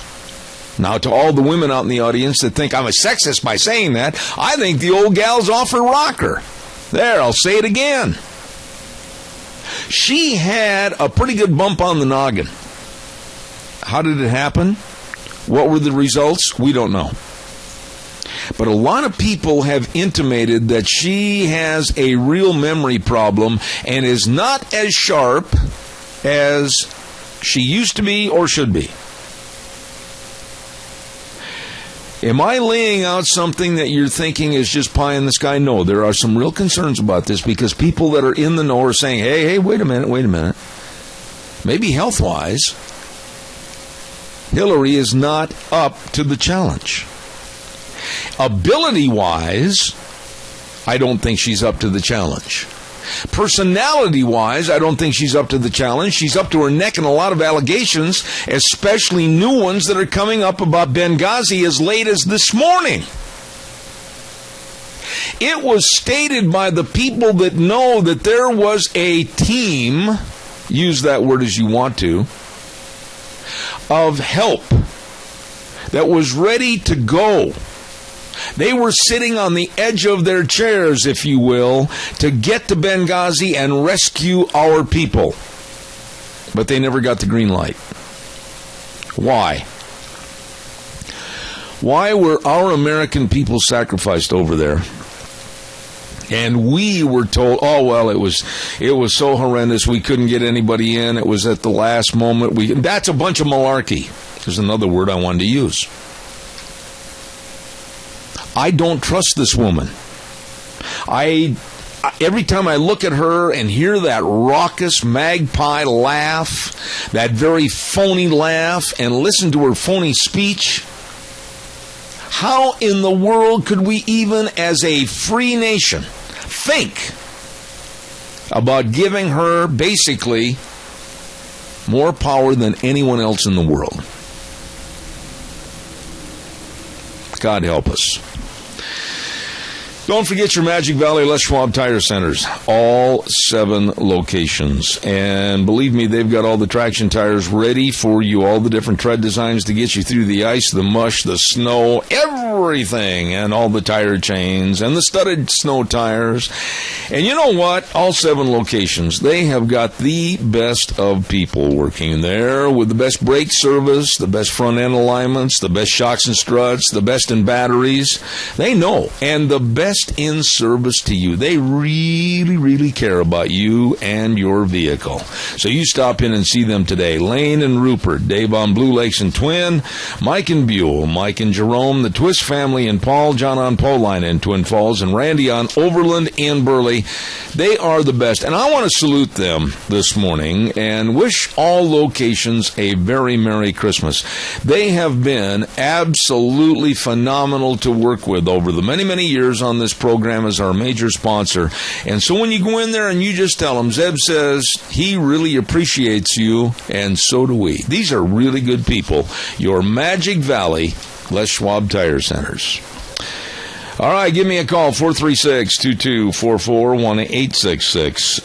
Now, to all the women out in the audience that think I'm a sexist by saying that, I think the old gal's off her rocker. There, I'll say it again. She had a pretty good bump on the noggin. How did it happen? What were the results? We don't know. But a lot of people have intimated that she has a real memory problem and is not as sharp as she used to be or should be. Am I laying out something that you're thinking is just pie in the sky? No, there are some real concerns about this because people that are in the know are saying, hey, wait a minute. Maybe health-wise, Hillary is not up to the challenge. Ability-wise, I don't think she's up to the challenge. Personality-wise, I don't think she's up to the challenge. She's up to her neck in a lot of allegations, especially new ones that are coming up about Benghazi as late as this morning. It was stated by the people that know that there was a team, use that word as you want to, of help that was ready to go. They were sitting on the edge of their chairs, if you will, to get to Benghazi and rescue our people. But they never got the green light. Why? Why were our American people sacrificed over there? And we were told, oh, well, it was so horrendous, we couldn't get anybody in, it was at the last moment. That's a bunch of malarkey. There's another word I wanted to use. I don't trust this woman. Every time I look at her and hear that raucous magpie laugh, that very phony laugh, and listen to her phony speech, how in the world could we even, as a free nation, think about giving her basically more power than anyone else in the world? God help us. Don't forget your Magic Valley Les Schwab Tire Centers, all 7 locations. And believe me, they've got all the traction tires ready for you, all the different tread designs to get you through the ice, the mush, the snow, everything, and all the tire chains and the studded snow tires. And you know what? All 7 locations, they have got the best of people working there with the best brake service, the best front end alignments, the best shocks and struts, the best in batteries. They know. And the best in service to you. They really, really care about you and your vehicle. So you stop in and see them today. Lane and Rupert, Dave on Blue Lakes and Twin, Mike and Buell, Mike and Jerome, the Twist family and Paul, John on Poline in Twin Falls, and Randy on Overland in Burley. They are the best. And I want to salute them this morning and wish all locations a very Merry Christmas. They have been absolutely phenomenal to work with over the many, many years on this program as our major sponsor. And so when you go in there and you just tell them, Zeb says he really appreciates you, and so do we. These are really good people. Your Magic Valley Les Schwab Tire Centers. All right, give me a call, 436-2244,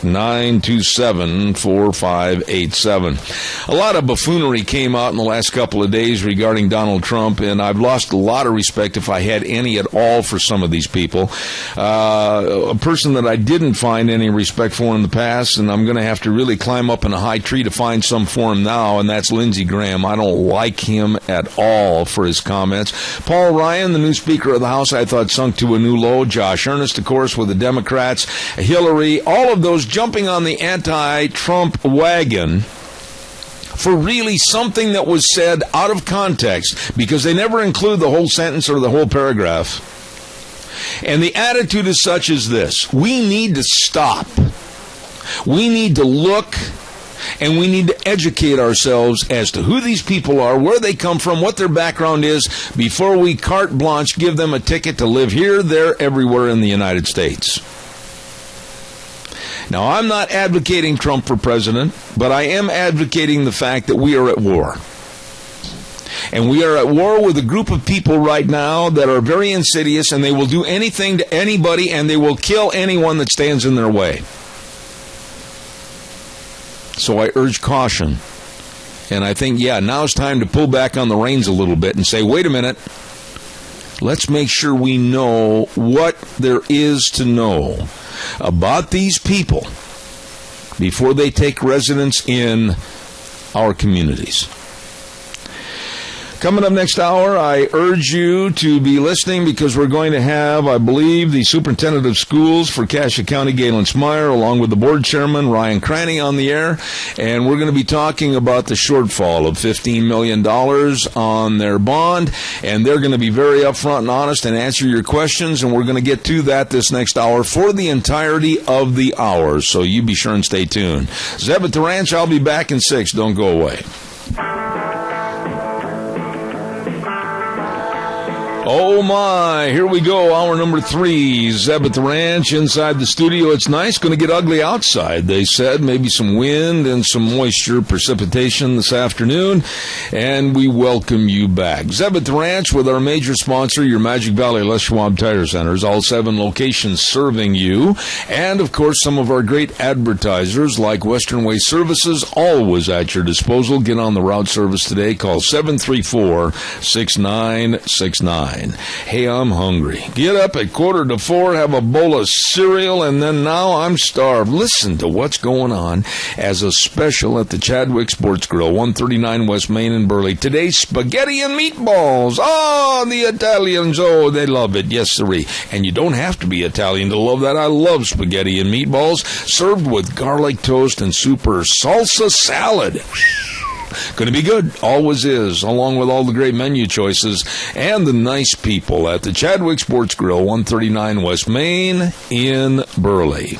1-866-927-4587. A lot of buffoonery came out in the last couple of days regarding Donald Trump, and I've lost a lot of respect, if I had any at all, for some of these people. A person that I didn't find any respect for in the past, and I'm going to have to really climb up in a high tree to find some for him now, and that's Lindsey Graham. I don't like him at all for his comments. Paul Ryan, the new Speaker of the House, I thought sunk to a new low. Josh Earnest, of course, with the Democrats. Hillary, all of those jumping on the anti-Trump wagon for really something that was said out of context, because they never include the whole sentence or the whole paragraph. And the attitude is such as this: we need to stop. We need to look, and we need to educate ourselves as to who these people are, where they come from, what their background is, before we carte blanche give them a ticket to live here, there, everywhere in the United States. Now, I'm not advocating Trump for president, but I am advocating the fact that we are at war. And we are at war with a group of people right now that are very insidious, and they will do anything to anybody, and they will kill anyone that stands in their way. So I urge caution. And I think, now it's time to pull back on the reins a little bit and say, wait a minute, let's make sure we know what there is to know about these people before they take residence in our communities. Coming up next hour, I urge you to be listening, because we're going to have, I believe, the superintendent of schools for Cassia County, Galen Smyer, along with the board chairman, Ryan Cranny, on the air. And we're going to be talking about the shortfall of $15 million on their bond. And they're going to be very upfront and honest and answer your questions. And we're going to get to that this next hour for the entirety of the hour. So you be sure and stay tuned. Zeb at the Ranch, I'll be back in 6. Don't go away. Oh my, here we go, hour number 3, Zeb at the Ranch, inside the studio. It's nice, going to get ugly outside, they said. Maybe some wind and some moisture, precipitation this afternoon, and we welcome you back. Zeb at the Ranch with our major sponsor, your Magic Valley Les Schwab Tire Centers, all 7 locations serving you, and of course some of our great advertisers like Western Way Services, always at your disposal. Get on the route service today, call 734-6969. Hey, I'm hungry. Get up at 3:45, have a bowl of cereal, and then now I'm starved. Listen to what's going on as a special at the Chadwick Sports Grill, 139 West Main in Burley. Today, spaghetti and meatballs. Oh, the Italians, they love it. Yes, sirree. And you don't have to be Italian to love that. I love spaghetti and meatballs, served with garlic toast and super salsa salad. Going to be good, always is, along with all the great menu choices and the nice people at the Chadwick Sports Grill, 139 West Main in Burley.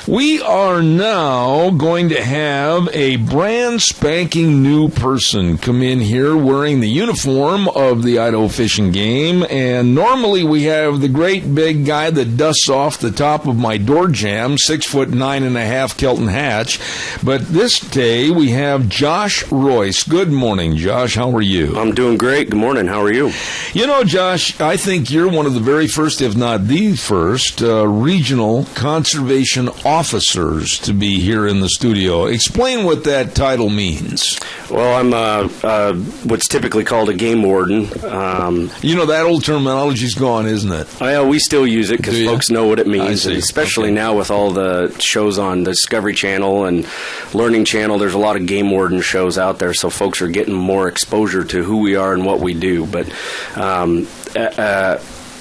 We are now going to have a brand spanking new person come in here wearing the uniform of the Idaho Fish and Game, and normally we have the great big guy that dusts off the top of my door jamb, 6'9.5" Kelton Hatch, but this day we have Josh Royce. Good morning, Josh. How are you? I'm doing great. Good morning. How are you? You know, Josh, I think you're one of the very first, if not the first, regional conservation officers to be here in the studio. Explain what that title means. Well, I'm what's typically called a game warden. You know, that old terminology's gone, isn't it? We still use it because folks know what it means, and especially okay. now with all the shows on Discovery Channel and Learning Channel, there's a lot of game warden shows out there, so folks are getting more exposure to who we are and what we do. But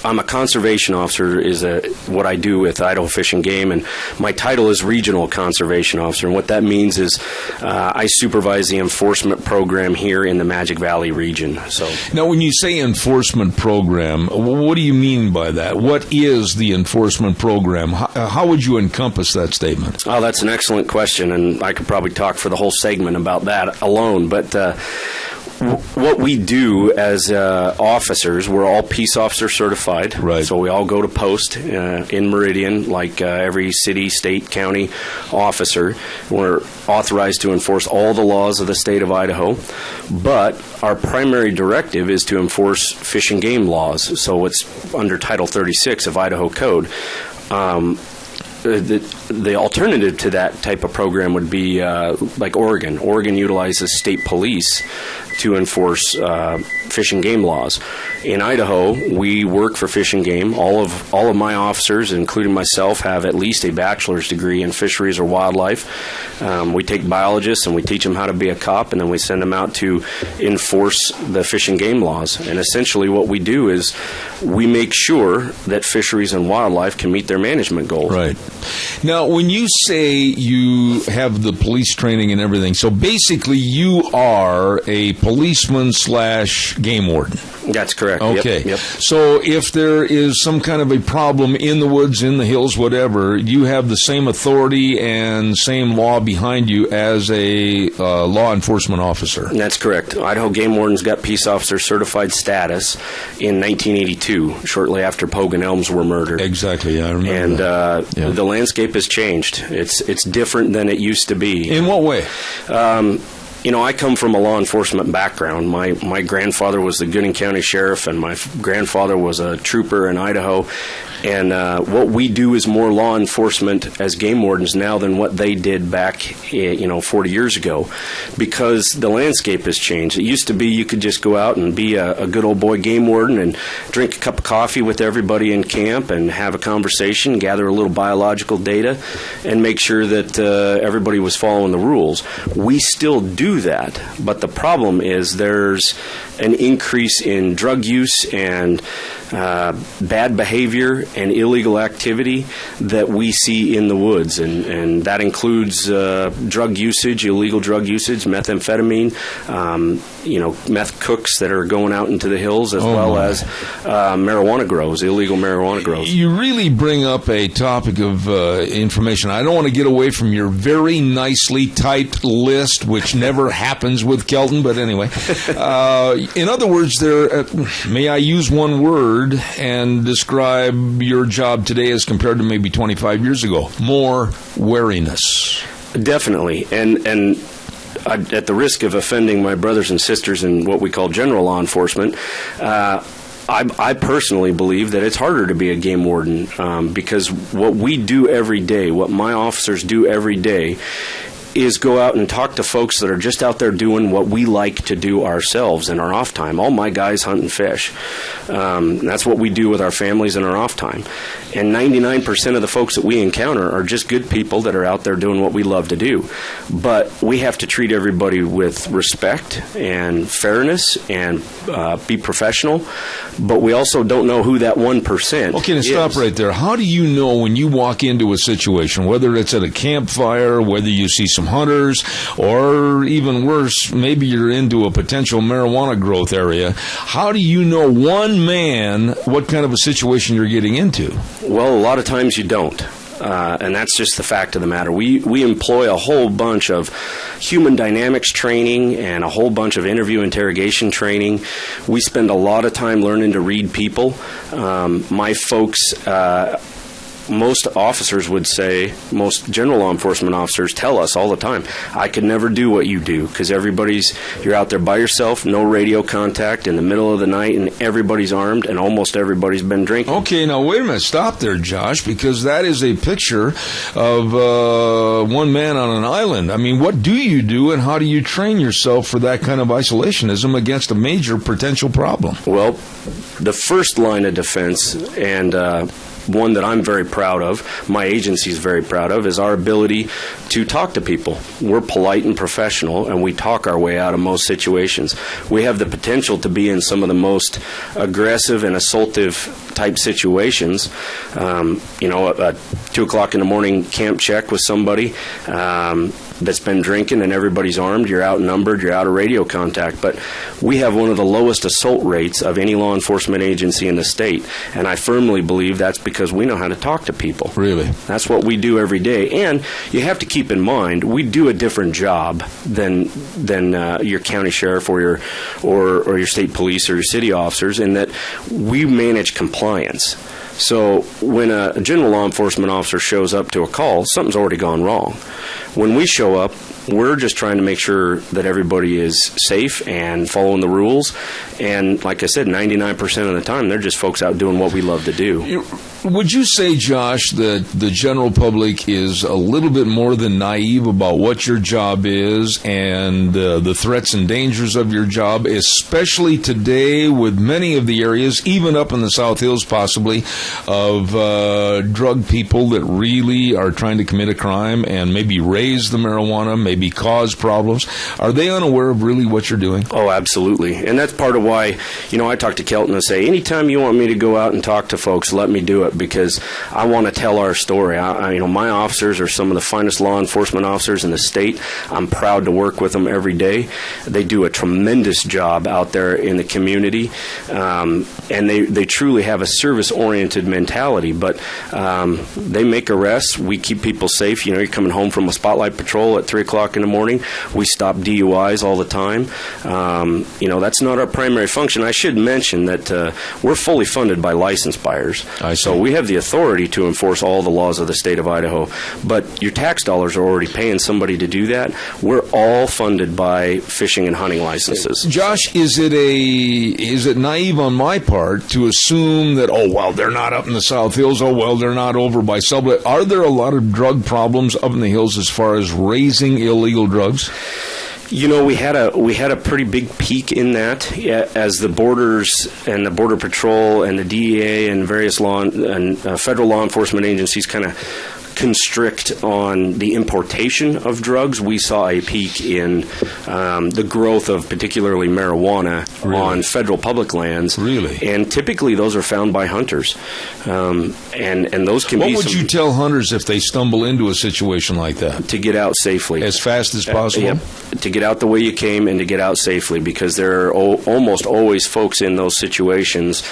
I'm a conservation officer is what I do with Idaho Fish and Game, and my title is Regional Conservation Officer, and what that means is I supervise the enforcement program here in the Magic Valley region. So now, when you say enforcement program, what do you mean by that? What is the enforcement program? How would you encompass that statement? Oh, that's an excellent question, and I could probably talk for the whole segment about that alone, but What we do as officers, we're all peace officer certified. Right. So we all go to post in Meridian, like every city, state, county officer. We're authorized to enforce all the laws of the state of Idaho. But our primary directive is to enforce fish and game laws. So it's under Title 36 of Idaho Code. The alternative to that type of program would be like Oregon. Oregon utilizes state police to enforce fish and game laws. In Idaho, we work for fish and game. All of my officers, including myself, have at least a bachelor's degree in fisheries or wildlife. We take biologists and we teach them how to be a cop, and then we send them out to enforce the fish and game laws. And essentially what we do is we make sure that fisheries and wildlife can meet their management goals. Right. Now, when you say you have the police training and everything, so basically you are a policeman / game warden. That's correct. Okay. Yep. So if there is some kind of a problem in the woods, in the hills, whatever, you have the same authority and same law behind you as a law enforcement officer. That's correct. Idaho Game Wardens got peace officer certified status in 1982, shortly after Pogue and Elms were murdered. Exactly, I remember. And that. the landscape has changed. It's different than it used to be. In what way? I come from a law enforcement background. My grandfather was the Gooding County Sheriff, and my grandfather was a trooper in Idaho. And what we do is more law enforcement as game wardens now than what they did back, 40 years ago, because the landscape has changed. It used to be you could just go out and be a good old boy game warden and drink a cup of coffee with everybody in camp and have a conversation, gather a little biological data, and make sure that everybody was following the rules. We still do that, but the problem is there's an increase in drug use and bad behavior and illegal activity that we see in the woods, and that includes drug usage, illegal drug usage, methamphetamine, meth cooks that are going out into the hills, as well as marijuana grows, illegal marijuana grows. You really bring up a topic of information. I don't want to get away from your very nicely typed list, which never happens with Kelton, but anyway. In other words, may I use one word and describe your job today as compared to maybe 25 years ago? More wariness. Definitely. And at the risk of offending my brothers and sisters in what we call general law enforcement, I personally believe that it's harder to be a game warden because what we do every day, what my officers do every day, is go out and talk to folks that are just out there doing what we like to do ourselves in our off time. All my guys hunt and fish. That's what we do with our families in our off time. And 99% of the folks that we encounter are just good people that are out there doing what we love to do. But we have to treat everybody with respect and fairness and be professional. But we also don't know who that 1% Okay, now is. stop right there. How do you know when you walk into a situation, whether it's at a campfire, whether you see some hunters, or even worse, maybe you're into a potential marijuana growth area, how do you know one man what kind of a situation you're getting into? Well, a lot of times you don't. And that's just the fact of the matter. We employ a whole bunch of human dynamics training and a whole bunch of interview interrogation training. We spend a lot of time learning to read people. My folks... most officers would say, most general law enforcement officers tell us all the time, I could never do what you do because you're out there by yourself, no radio contact in the middle of the night, and everybody's armed and almost everybody's been drinking. Okay, now wait a minute. Stop there, Josh, because that is a picture of one man on an island. I mean, what do you do and how do you train yourself for that kind of isolationism against a major potential problem? Well, the first line of defense, and one that I'm very proud of, my agency is very proud of, is our ability to talk to people. We're polite and professional, and we talk our way out of most situations. We have the potential to be in some of the most aggressive and assaultive type situations. A 2 o'clock in the morning camp check with somebody that's been drinking and everybody's armed, you're outnumbered, you're out of radio contact. But we have one of the lowest assault rates of any law enforcement agency in the state, and I firmly believe that's because because we know how to talk to people. Really? That's what we do every day. And you have to keep in mind, we do a different job than your county sheriff or your state police or your city officers, in that we manage compliance. So when a general law enforcement officer shows up to a call, something's already gone wrong. When we show up, we're just trying to make sure that everybody is safe and following the rules. And like I said, 99% of the time, they're just folks out doing what we love to do. Would you say, Josh, that the general public is a little bit more than naive about what your job is and the threats and dangers of your job, especially today with many of the areas, even up in the South Hills possibly, of drug people that really are trying to commit a crime and maybe raise the marijuana, maybe cause problems? Are they unaware of really what you're doing? Oh, absolutely. And that's part of why, I talk to Kelton and say, anytime you want me to go out and talk to folks, let me do it, because I want to tell our story. My officers are some of the finest law enforcement officers in the state. I'm proud to work with them every day. They do a tremendous job out there in the community, and they truly have a service-oriented mentality, but they make arrests. We keep people safe. You're coming home from a spotlight patrol at 3 o'clock in the morning. We stop DUIs all the time. That's not our primary function. I should mention that we're fully funded by license buyers. So we have the authority to enforce all the laws of the state of Idaho, but your tax dollars are already paying somebody to do that. We're all funded by fishing and hunting licenses. Josh, is it naive on my part to assume that, they're not up in the South Hills, they're not over by Sublette? Are there a lot of drug problems up in the hills as far as raising illegal drugs? We had a pretty big peak in that as the borders and the Border Patrol and the DEA and various federal law enforcement agencies kind of constrict on the importation of drugs. We saw a peak in the growth of particularly marijuana on federal public lands. Really? And typically those are found by hunters. And those can be... What would you tell hunters if they stumble into a situation like that? To get out safely. As fast as possible? To get out the way you came and to get out safely, because there are almost always folks in those situations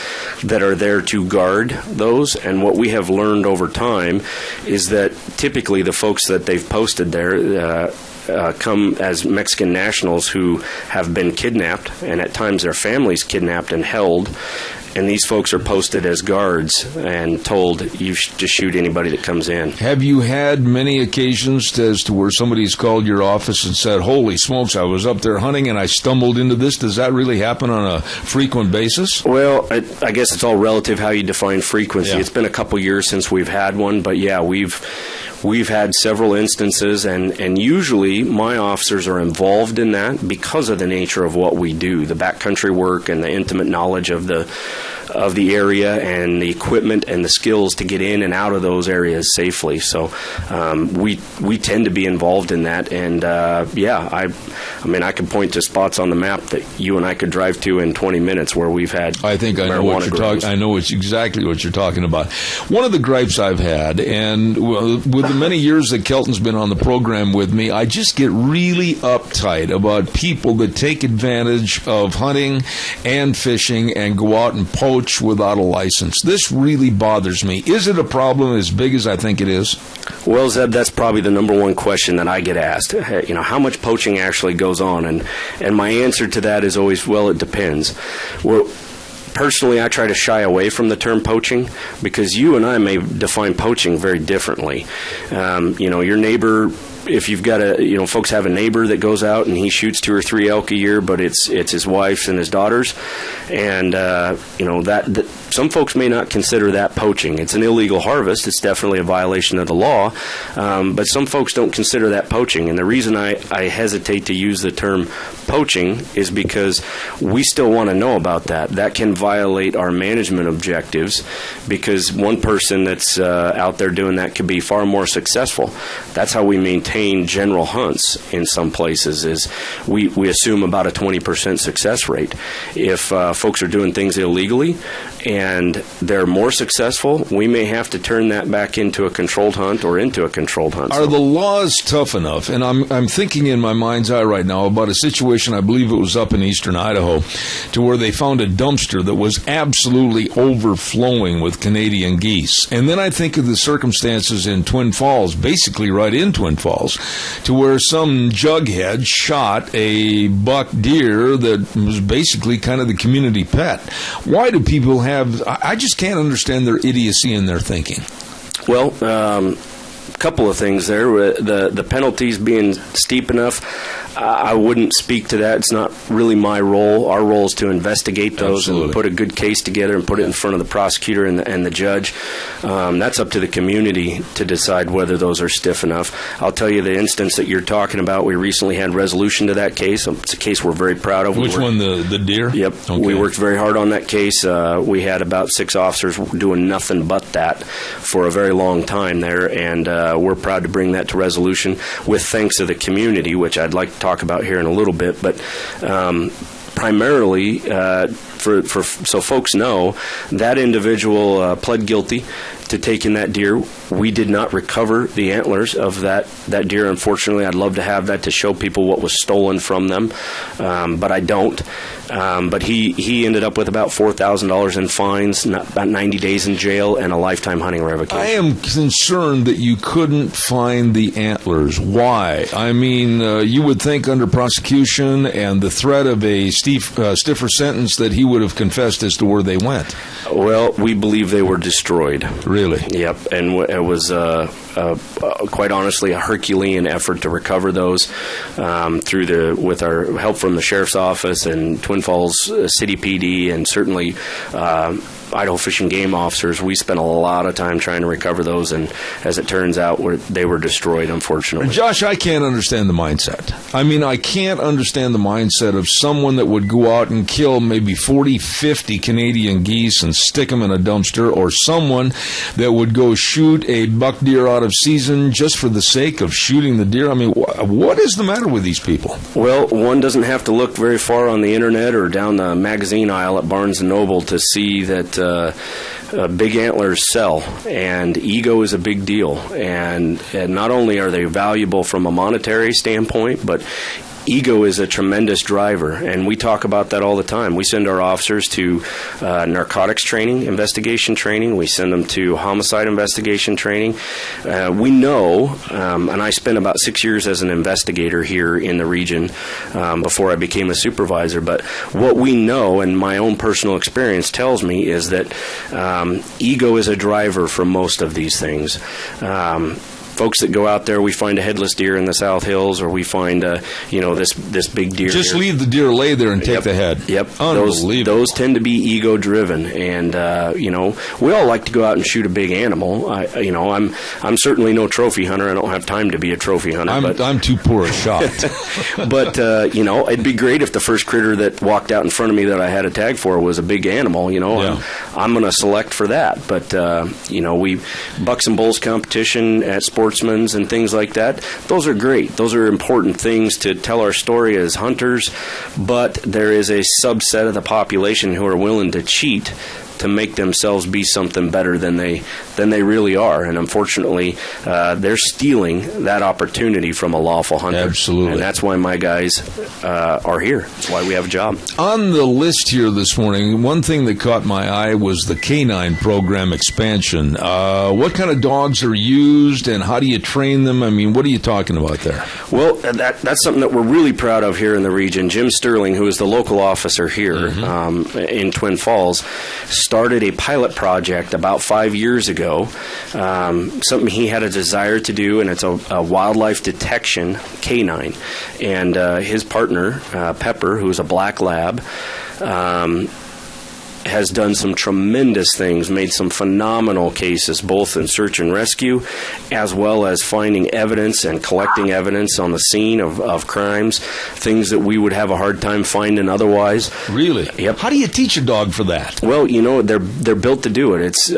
that are there to guard those. And what we have learned over time is that typically the folks that they've posted there come as Mexican nationals who have been kidnapped, and at times their families kidnapped and held. And these folks are posted as guards and told, you just shoot anybody that comes in. Have you had many occasions as to where somebody's called your office and said, holy smokes, I was up there hunting and I stumbled into this? Does that really happen on a frequent basis? Well, I guess it's all relative how you define frequency. Yeah. It's been a couple years since we've had one, but yeah, we've had several instances, and usually my officers are involved in that because of the nature of what we do, the backcountry work and the intimate knowledge of the area and the equipment and the skills to get in and out of those areas safely. So we tend to be involved in that, and I could point to spots on the map that you and I could drive to in 20 minutes where we've had I know what you're talking. I know exactly what you're talking about. One of the gripes I've had, and with the many years that Kelton's been on the program with me, I just get really uptight about people that take advantage of hunting and fishing and go out and poach without a license. This really bothers me. Is it a problem as big as I think it is? Well, Zeb, that's probably the number one question that I get asked. How much poaching actually goes on? And my answer to that is always, well, it depends. Well, personally, I try to shy away from the term poaching because you and I may define poaching very differently. Your neighbor, if you've got folks have a neighbor that goes out and he shoots 2 or 3 elk a year, but it's his wife's and his daughters, and that some folks may not consider that poaching. It's an illegal harvest. It's definitely a violation of the law, but some folks don't consider that poaching. And the reason I hesitate to use the term poaching is because we still want to know about that. That can violate our management objectives because one person that's out there doing that could be far more successful. That's how we maintain routine general hunts in some places is we assume about a 20% success rate. If folks are doing things illegally and they're more successful, we may have to turn that back into a controlled hunt or into a controlled hunt. Are the laws tough enough? And I'm thinking in my mind's eye right now about a situation, I believe it was up in eastern Idaho, to where they found a dumpster that was absolutely overflowing with Canadian geese. And then I think of the circumstances in Twin Falls, basically right in Twin Falls, to where some jughead shot a buck deer that was basically kind of the community pet. Why do people I just can't understand their idiocy in their thinking. Well, couple of things there. The penalties being steep enough, I wouldn't speak to that. It's not really my role. Our role is to investigate those Absolutely. and put a good case together and put it in front of the prosecutor and the judge. That's up to the community to decide whether those are stiff enough. I'll tell you the instance that you're talking about, we recently had resolution to that case. It's a case we're very proud of. Which one, the deer? Yep. Okay. We worked very hard on that case. We had about 6 officers doing nothing but that for a very long time there, and we're proud to bring that to resolution with thanks to the community, which I'd like to talk about here in a little bit. But primarily, so folks know, that individual pled guilty to taking that deer. We did not recover the antlers of that deer. Unfortunately, I'd love to have that to show people what was stolen from them, but I don't. But he ended up with about $4,000 in fines, about 90 days in jail, and a lifetime hunting revocation. I am concerned that you couldn't find the antlers. Why? I mean, you would think under prosecution and the threat of a stiffer sentence that he would have confessed as to where they went. Well, we believe they were destroyed. Really? Yep, and it was quite honestly a Herculean effort to recover those with our help from the sheriff's office and Twin Falls City PD, and certainly Idaho Fish and Game officers. We spent a lot of time trying to recover those, and as it turns out, they were destroyed, unfortunately. Josh, I can't understand the mindset. I mean, I can't understand the mindset of someone that would go out and kill maybe 40, 50 Canadian geese and stick them in a dumpster, or someone that would go shoot a buck deer out of season just for the sake of shooting the deer. I mean, what is the matter with these people? Well, one doesn't have to look very far on the internet or down the magazine aisle at Barnes & Noble to see that big antlers sell, and ego is a big deal. And not only are they valuable from a monetary standpoint, but ego is a tremendous driver, and we talk about that all the time. We send our officers to narcotics training, investigation training. We send them to homicide investigation training. We know, and I spent about 6 years as an investigator here in the region before I became a supervisor, but what we know, and my own personal experience tells me, is that ego is a driver for most of these things. Folks that go out there, we find a headless deer in the South Hills, or we find this big deer. Just here. Leave the deer lay there and take the head. Yep, Unbelievable. those tend to be ego driven, and we all like to go out and shoot a big animal. I'm certainly no trophy hunter. I don't have time to be a trophy hunter. I'm too poor a shot. But it'd be great if the first critter that walked out in front of me that I had a tag for was a big animal. I'm going to select for that. But we bucks and bulls competition at sportsmen's and things like that. Those are great. Those are important things to tell our story as hunters. But there is a subset of the population who are willing to cheat to make themselves be something better than they really are, and unfortunately, they're stealing that opportunity from a lawful hunter. Absolutely, and that's why my guys are here. That's why we have a job. On the list here this morning, one thing that caught my eye was the canine program expansion. What kind of dogs are used, and how do you train them? I mean, what are you talking about there? Well, that's something that we're really proud of here in the region. Jim Sterling, who is the local officer here in Twin Falls, started a pilot project about 5 years ago, something he had a desire to do, and it's a wildlife detection canine. And his partner, Pepper, who's a black lab, has done some tremendous things, made some phenomenal cases, both in search and rescue, as well as finding evidence and collecting evidence on the scene of crimes, things that we would have a hard time finding otherwise. Really? Yep. How do you teach a dog for that? Well, they're built to do it. It's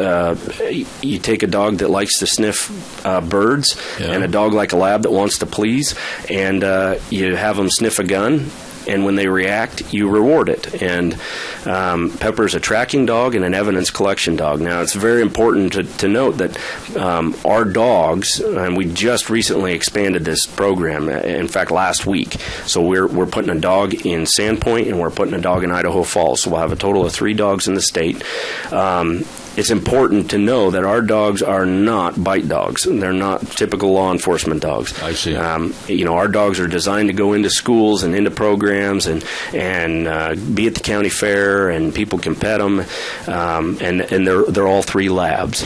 you take a dog that likes to sniff birds, and a dog like a lab that wants to please, and you have them sniff a gun. And when they react, you reward it. And Pepper's a tracking dog and an evidence collection dog. Now, it's very important to note that our dogs, and we just recently expanded this program, in fact, last week. So we're putting a dog in Sandpoint, and we're putting a dog in Idaho Falls. So we'll have a total of 3 dogs in the state. It's important to know that our dogs are not bite dogs. They're not typical law enforcement dogs. I see. Our dogs are designed to go into schools and into programs and be at the county fair, and people can pet them. And they're all 3 labs.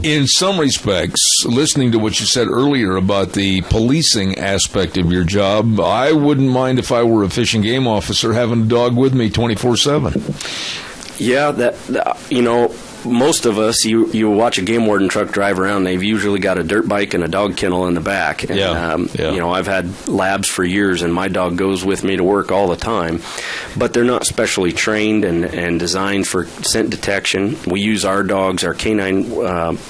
In some respects, listening to what you said earlier about the policing aspect of your job, I wouldn't mind if I were a fish and game officer having a dog with me 24/7. Yeah, most of us, you watch a game warden truck drive around, they've usually got a dirt bike and a dog kennel in the back. And, I've had labs for years, and my dog goes with me to work all the time. But they're not specially trained and designed for scent detection. We use our dogs, our canine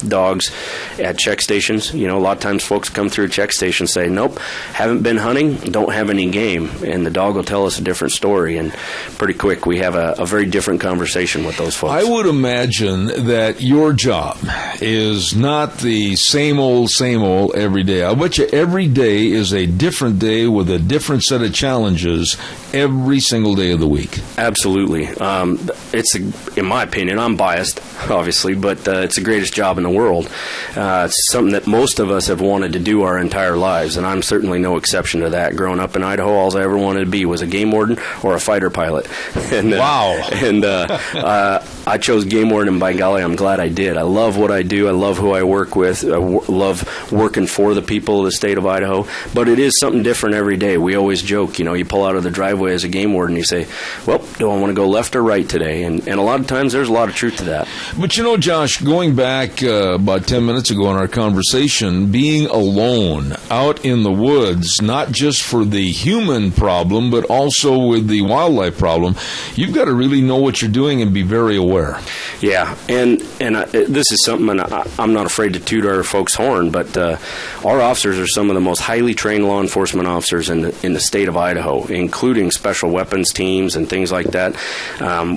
dogs, at check stations. A lot of times folks come through a check station and say, nope, haven't been hunting, don't have any game. And the dog will tell us a different story. And pretty quick, we have a very different conversation with those folks. I would imagine that your job is not the same old every day. I bet you every day is a different day with a different set of challenges every single day of the week. Absolutely. In my opinion, I'm biased, obviously, but it's the greatest job in the world. It's something that most of us have wanted to do our entire lives, and I'm certainly no exception to that. Growing up in Idaho, all I ever wanted to be was a game warden or a fighter pilot. Wow. And I chose game warden, and by golly, I'm glad I did. I love what I do. I love who I work with. I love working for the people of the state of Idaho. But it is something different every day. We always joke, you pull out of the driveway as a game warden, you say, well, do I want to go left or right today? And a lot of times there's a lot of truth to that. But Josh, going back about 10 minutes ago in our conversation, being alone out in the woods, not just for the human problem, but also with the wildlife problem, you've got to really know what you're doing and be very aware. Yeah, and this is something, and I'm not afraid to toot our folks' horn, but our officers are some of the most highly trained law enforcement officers in the state of Idaho, including special weapons teams and things like that.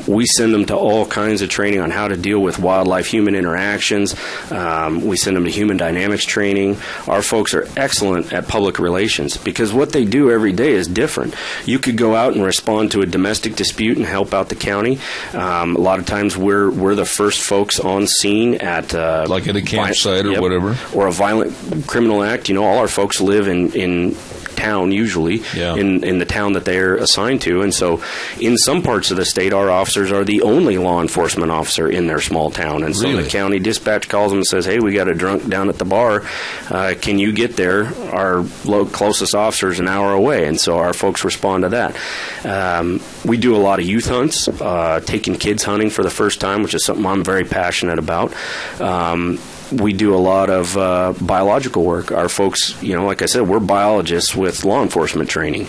We send them to all kinds of training on how to deal with wildlife-human interactions. We send them to human dynamics training. Our folks are excellent at public relations because what they do every day is different. You could go out and respond to a domestic dispute and help out the county. A lot of times we're the first folks on scene at like at a campsite or whatever, or a violent criminal act. All our folks live in town usually, in the town that they're assigned to, and so in some parts of the state our officers are the only law enforcement officer in their small town, and so the county dispatch calls them and says, hey, we got a drunk down at the bar, can you get there? Our closest officer is an hour away, and so our folks respond to that. We do a lot of youth hunts, taking kids hunting for the first time, which is something I'm very passionate about. We do a lot of biological work. Our folks, like I said, we're biologists with law enforcement training.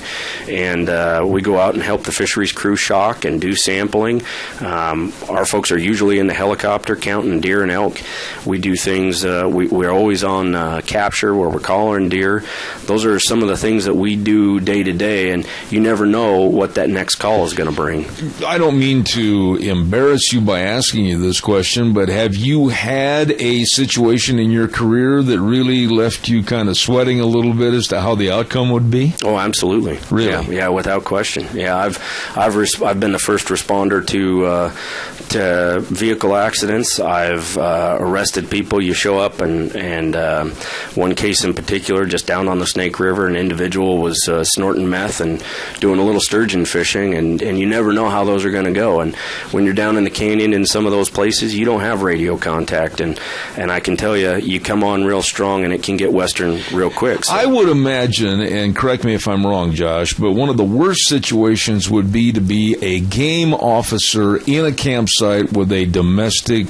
And we go out and help the fisheries crew shock and do sampling. Our folks are usually in the helicopter counting deer and elk. We do things, we're always on capture where we're collaring deer. Those are some of the things that we do day to day, and you never know what that next call is going to bring. I don't mean to embarrass you by asking you this question, but have you had a situation in your career that really left you kind of sweating a little bit as to how the outcome would be? Oh, absolutely. Really? Yeah, without question. Yeah, I've been the first responder to vehicle accidents. I've arrested people. You show up, and one case in particular, just down on the Snake River, an individual was snorting meth and doing a little sturgeon fishing, and you never know how those are going to go. And when you're down in the canyon in some of those places, you don't have radio contact, and I can tell you, you come on real strong, and it can get western real quick. So. I would imagine, and correct me if I'm wrong, Josh, but one of the worst situations would be to be a game officer in a campsite with a domestic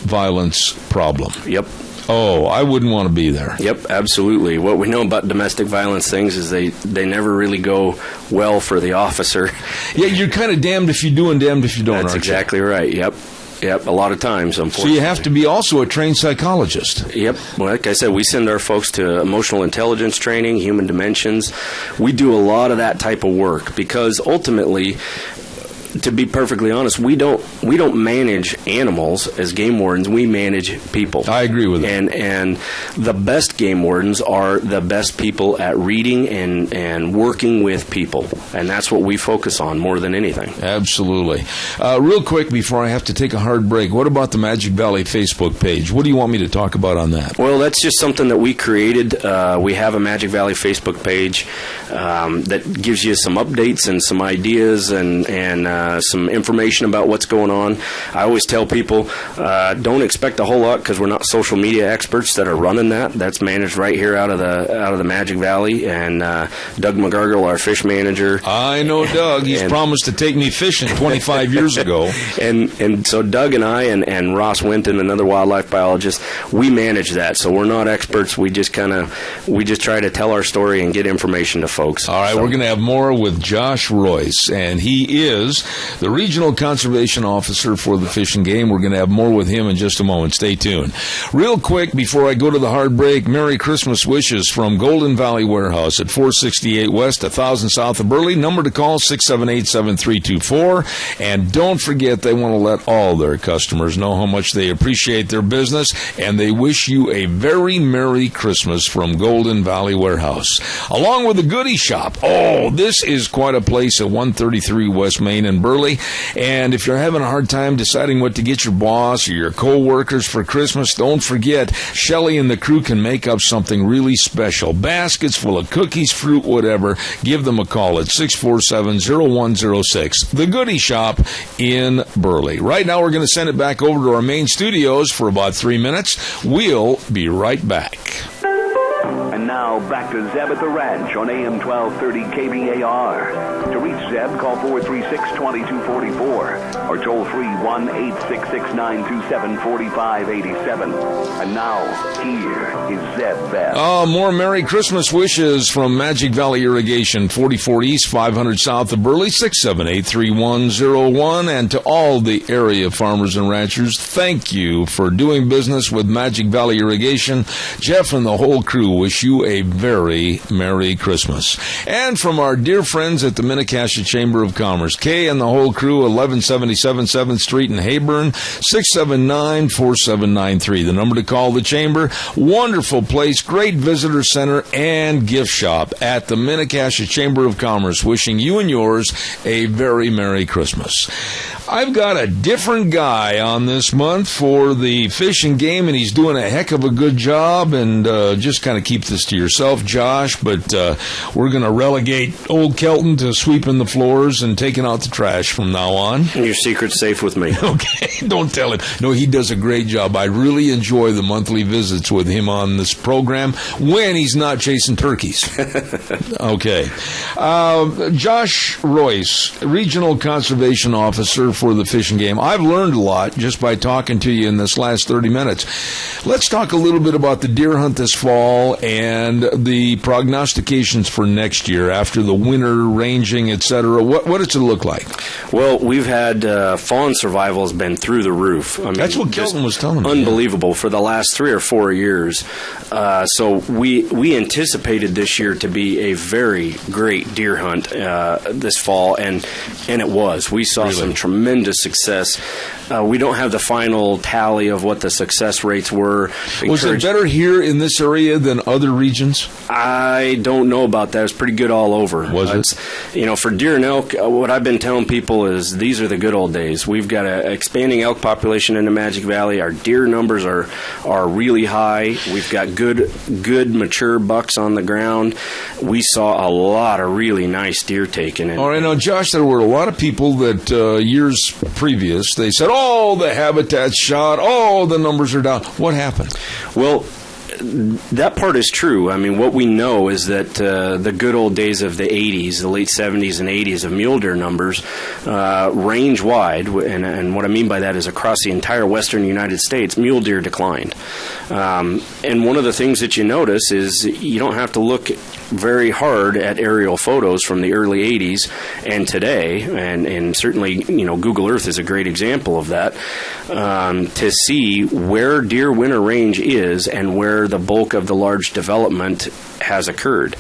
violence problem. Yep. Oh, I wouldn't want to be there. Yep, absolutely. What we know about domestic violence things is they never really go well for the officer. Yeah, you're kind of damned if you do and damned if you don't, That's exactly right, yep. Yep, a lot of times, unfortunately. So you have to be also a trained psychologist. Yep. Well, like I said, we send our folks to emotional intelligence training, human dimensions. We do a lot of that type of work because ultimately, to be perfectly honest, we don't manage animals as game wardens. We manage people. I agree with that. And the best game wardens are the best people at reading and working with people, and that's what we focus on more than anything. Absolutely. Real quick before I have to take a hard break, what about the Magic Valley Facebook page? What do you want me to talk about on that? Well, that's just something that we created. We have a Magic Valley Facebook page that gives you some updates and some ideas and some information about what's going on. I always tell people, don't expect a whole lot because we're not social media experts that are running that. That's managed right here out of the Magic Valley. And Doug McGargle, our fish manager. I know Doug. He's promised to take me fishing 25 years ago. And so Doug and I and Ross Winton, another wildlife biologist, we manage that. So we're not experts. We just try to tell our story and get information to folks. All right, we're going to have more with Josh Royce, and he is the Regional Conservation Officer for the Fish and Game. We're going to have more with him in just a moment. Stay tuned. Real quick, before I go to the hard break, Merry Christmas wishes from Golden Valley Warehouse at 468 West, 1000 South of Burley. Number to call, 678-7324. And don't forget, they want to let all their customers know how much they appreciate their business, and they wish you a very Merry Christmas from Golden Valley Warehouse. Along with the Goodie Shop. Oh, this is quite a place at 133 West Main in Burley. And if you're having a hard time deciding what to get your boss or your co-workers for Christmas, don't forget, Shelley and the crew can make up something really special. Baskets full of cookies, fruit, whatever. Give them a call at 647-0106. The Goodie Shop in Burley. Right now, we're going to send it back over to our main studios for about 3 minutes. We'll be right back. And now, back to Zeb at the Ranch on AM 1230 KVAR. To reach Zeb, call 436-2244 or toll free 1-866-927-4587. And now, here is Zeb Bell. More Merry Christmas wishes from Magic Valley Irrigation, 44 East, 500 South of Burley, 678-3101. And to all the area farmers and ranchers, thank you for doing business with Magic Valley Irrigation. Jeff and the whole crew wish you a very Merry Christmas. And from our dear friends at the Minnecasia Chamber of Commerce, Kay and the whole crew, 1177 7th Street in Hayburn, 679-4793. The number to call the Chamber. Wonderful place, great visitor center and gift shop at the Minnecasia Chamber of Commerce. Wishing you and yours a very Merry Christmas. I've got a different guy on this month for the Fish and Game, and he's doing a heck of a good job. And just kind of keep this to yourself, Josh, but we're going to relegate old Kelton to sweeping the floors and taking out the trash from now on. Your secret's safe with me. Okay, don't tell him. No, he does a great job. I really enjoy the monthly visits with him on this program when he's not chasing turkeys. Okay. Josh Royce, Regional Conservation Officer for the Fish and Game. I've learned a lot just by talking to you in this last 30 minutes. Let's talk a little bit about the deer hunt this fall and the prognostications for next year after the winter ranging, etc. What does it look like? Well, we've had fawn survival has been through the roof. I mean, that's what Kelton was telling me. Unbelievable for the last 3 or 4 years. So we anticipated this year to be a very great deer hunt this fall, and it was. We saw some tremendous success. We don't have the final tally of what the success rates were. Was it better here in this area than other regions? I don't know about that. It was pretty good all over. Was it? For deer and elk, what I've been telling people is these are the good old days. We've got an expanding elk population in the Magic Valley. Our deer numbers are really high. We've got good mature bucks on the ground. We saw a lot of really nice deer taken. All right, now, Josh, there were a lot of people that years previous, they said, oh, the habitat's shot, oh, the numbers are down. What happened? Well, that part is true. I mean, what we know is that the good old days of the 80s, the late 70s and 80s of mule deer numbers range wide, and what I mean by that is across the entire western United States, mule deer declined. And one of the things that you notice is you don't have to look very hard at aerial photos from the early 80s and today, and certainly, Google Earth is a great example of that, to see where deer winter range is and where the bulk of the large development has occurred.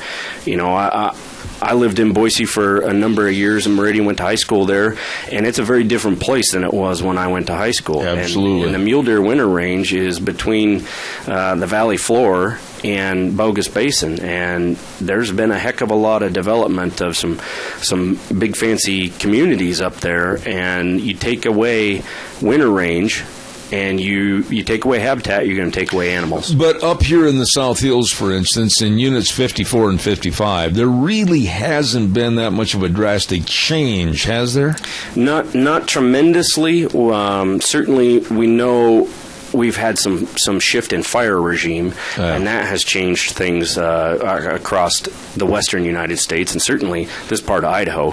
I lived in Boise for a number of years, and Meridian went to high school there, and it's a very different place than it was when I went to high school. Absolutely. And the mule deer winter range is between the valley floor and Bogus Basin, and there's been a heck of a lot of development of some big fancy communities up there, and you take away winter range, and you take away habitat, you're going to take away animals. But up here in the South Hills, for instance, in units 54 and 55, there really hasn't been that much of a drastic change, has there? Not tremendously. Certainly, we know we've had some shift in fire regime, and that has changed things across the western United States, and certainly this part of Idaho.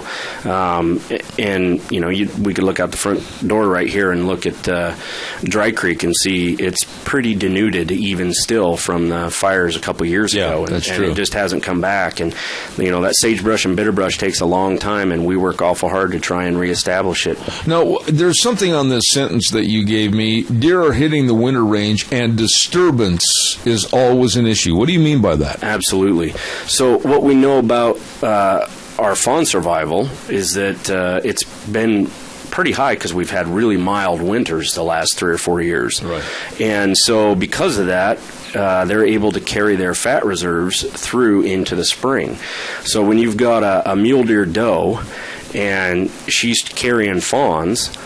We could look out the front door right here and look at Dry Creek and see it's pretty denuded even still from the fires a couple years ago. That's and true. It just hasn't come back. And that sagebrush and bitterbrush takes a long time, and we work awful hard to try and reestablish it. Now, there's something on this sentence that you gave me. Deer are hitting the winter range, and disturbance is always an issue. What do you mean by that? Absolutely. So what we know about our fawn survival is that it's been pretty high because we've had really mild winters the last 3 or 4 years. Right. And so because of that, they're able to carry their fat reserves through into the spring. So when you've got a mule deer doe and she's carrying fawns,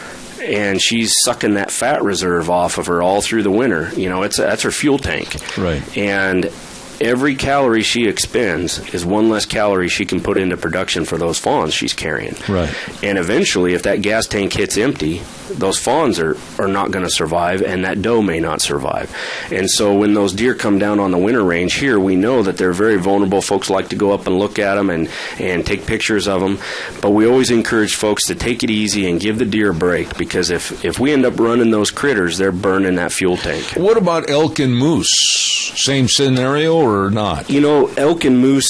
and she's sucking that fat reserve off of her all through the winter. That's her fuel tank. Right. And every calorie she expends is one less calorie she can put into production for those fawns she's carrying. Right. And eventually, if that gas tank hits empty, those fawns are not going to survive, and that doe may not survive. And so when those deer come down on the winter range here, we know that they're very vulnerable. Folks like to go up and look at them and take pictures of them. But we always encourage folks to take it easy and give the deer a break, because if we end up running those critters, they're burning that fuel tank. What about elk and moose? Same scenario or not? Elk and moose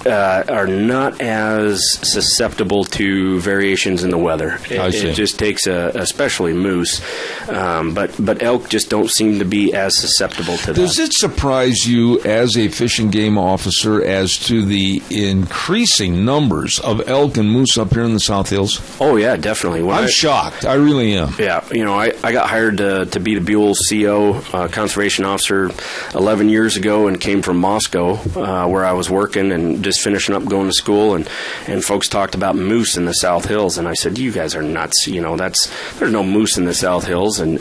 are not as susceptible to variations in the weather. It just takes especially moose, but elk just don't seem to be as susceptible to that. Does it surprise you as a fish and game officer as to the increasing numbers of elk and moose up here in the South Hills? Oh, yeah, definitely. I'm shocked. I really am. Yeah, I got hired to be the Buell CO, conservation officer, 11 years ago, and came from Moscow, where I was working and just finishing up going to school, and folks talked about moose in the South Hills, and I said, you guys are nuts. There's no moose in the South Hills, and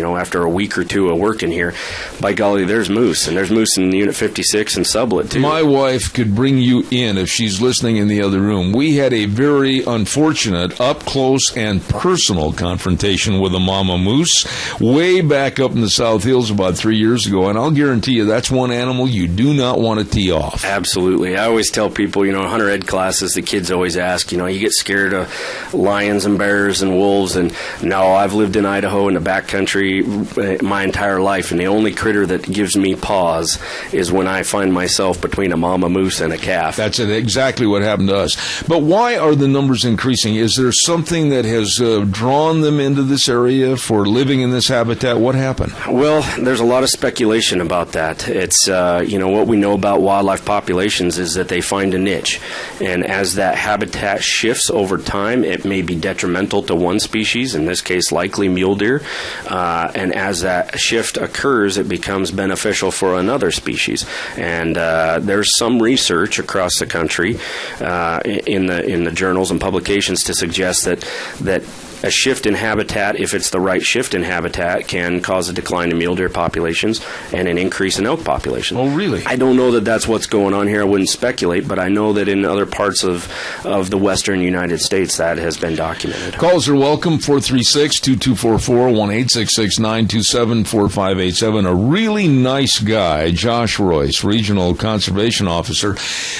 after a week or two of working here, by golly, there's moose, and there's moose in Unit 56 and Sublet, too. My wife could bring you in if she's listening in the other room. We had a very unfortunate, up-close and personal confrontation with a mama moose way back up in the South Hills about 3 years ago, and I'll guarantee you that's one animal you do not want to tee off. Absolutely. I always tell people, hunter ed classes, the kids always ask, you get scared of lions and bears and wolves, and no, I've lived in Idaho in the backcountry my entire life, and the only critter that gives me pause is when I find myself between a mama moose and a calf. That's exactly what happened to us. But why are the numbers increasing? Is there something that has drawn them into this area for living in this habitat? What happened? Well, there's a lot of speculation about that. It's, what we know about wildlife populations is that they find a niche, and as that habitat shifts over time, it may be detrimental to one species, in this case likely mule deer, and as that shift occurs, it becomes beneficial for another species. And there's some research across the country in the journals and publications to suggest that a shift in habitat, if it's the right shift in habitat, can cause a decline in mule deer populations and an increase in elk populations. Oh, really? I don't know that that's what's going on here. I wouldn't speculate, but I know that in other parts of the western United States that has been documented. Calls are welcome, 436-2244, 1-866-927-4587. A really nice guy, Josh Royce, Regional Conservation Officer.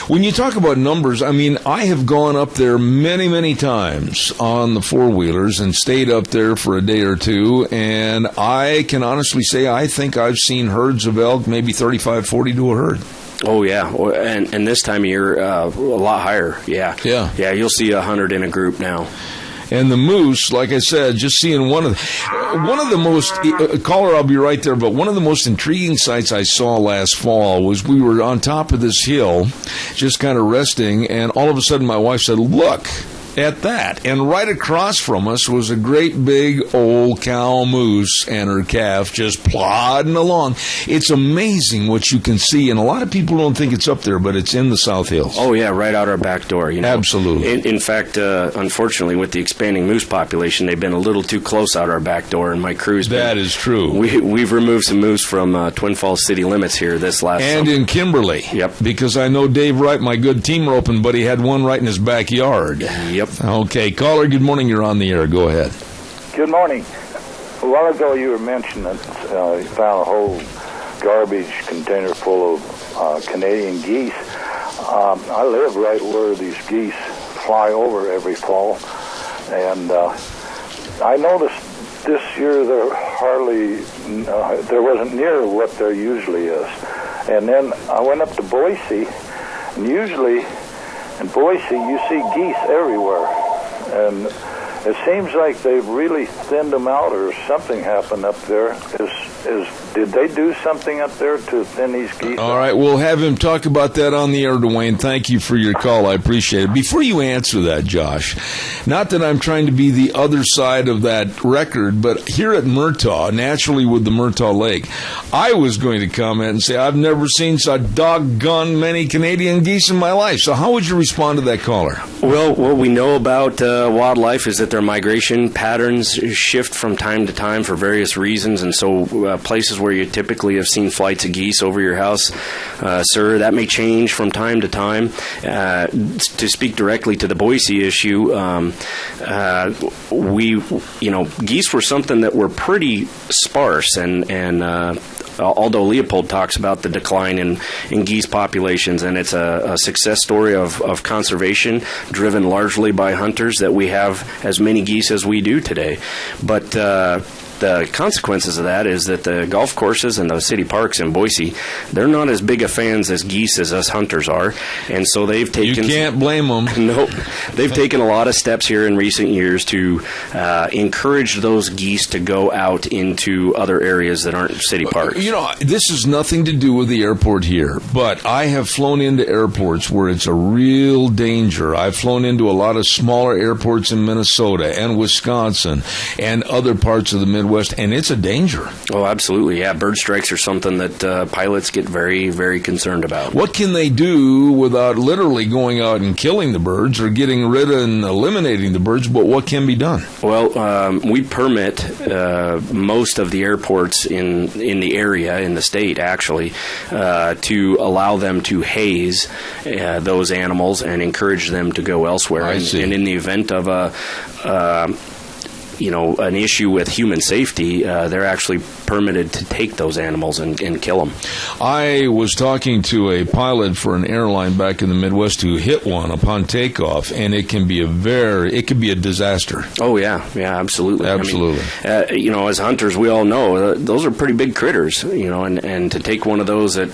When you talk about numbers, I mean, I have gone up there many, many times on the four-wheelers and stayed up there for a day or two, and I can honestly say I think I've seen herds of elk, maybe 35, 40 to a herd. Oh, yeah. And this time of year, a lot higher. Yeah. Yeah, you'll see 100 in a group now. And the moose, like I said, just seeing one of the most, caller, I'll be right there, but one of the most intriguing sights I saw last fall was we were on top of this hill, just kind of resting, and all of a sudden my wife said, "Look at that." And right across from us was a great big old cow moose and her calf just plodding along. It's amazing what you can see, and a lot of people don't think it's up there, but it's in the South Hills. Oh, yeah, right out our back door. You know? Absolutely. In fact, unfortunately, with the expanding moose population, they've been a little too close out our back door, and my crew's been... That is true. We've removed some moose from Twin Falls city limits here this last and summer. In Kimberly. Yep. Because I know Dave Wright, my good team roping buddy, had one right in his backyard. Yep. Okay, caller, good morning. You're on the air. Go ahead. Good morning. A while ago you were mentioning that you found a whole garbage container full of Canadian geese. I live right where these geese fly over every fall, and I noticed this year there wasn't near what there usually is. And then I went up to Boise, and usually in Boise you see geese everywhere. And it seems like they've really thinned them out, or something happened up there. Did they do something up there to thin these geese All out? right, we'll have him talk about that on the air, Dwayne. Thank you for your call. I appreciate it. Before you answer that, Josh, not that I'm trying to be the other side of that record, but here at Murtaugh, naturally with the Murtaugh Lake, I was going to comment and say I've never seen so doggone many Canadian geese in my life. So how would you respond to that caller? Well, what we know about wildlife is that their migration patterns shift from time to time for various reasons, and so places where you typically have seen flights of geese over your house, sir, that may change from time to time. To speak directly to the Boise issue, geese were something that were pretty sparse, and although Leopold talks about the decline in geese populations, and it's a success story of conservation driven largely by hunters that we have as many geese as we do today. But the consequences of that is that the golf courses and the city parks in Boise, they're not as big a fans as geese as us hunters are, and so they've taken... You can't blame them. Nope. They've taken a lot of steps here in recent years to encourage those geese to go out into other areas that aren't city parks. You know, this has nothing to do with the airport here, but I have flown into airports where it's a real danger. I've flown into a lot of smaller airports in Minnesota and Wisconsin and other parts of the Midwest, and it's a danger. Oh, absolutely. Yeah, bird strikes are something that pilots get very, very concerned about. What can they do without literally going out and killing the birds or getting rid and eliminating the birds, but what can be done? Well, we permit most of the airports in the area, in the state actually, to allow them to haze those animals and encourage them to go elsewhere. And in the event of an issue with human safety, they're actually permitted to take those animals and kill them. I was talking to a pilot for an airline back in the Midwest who hit one upon takeoff, and it can be a disaster. Oh yeah, absolutely. Absolutely. I mean, as hunters, we all know those are pretty big critters. And to take one of those at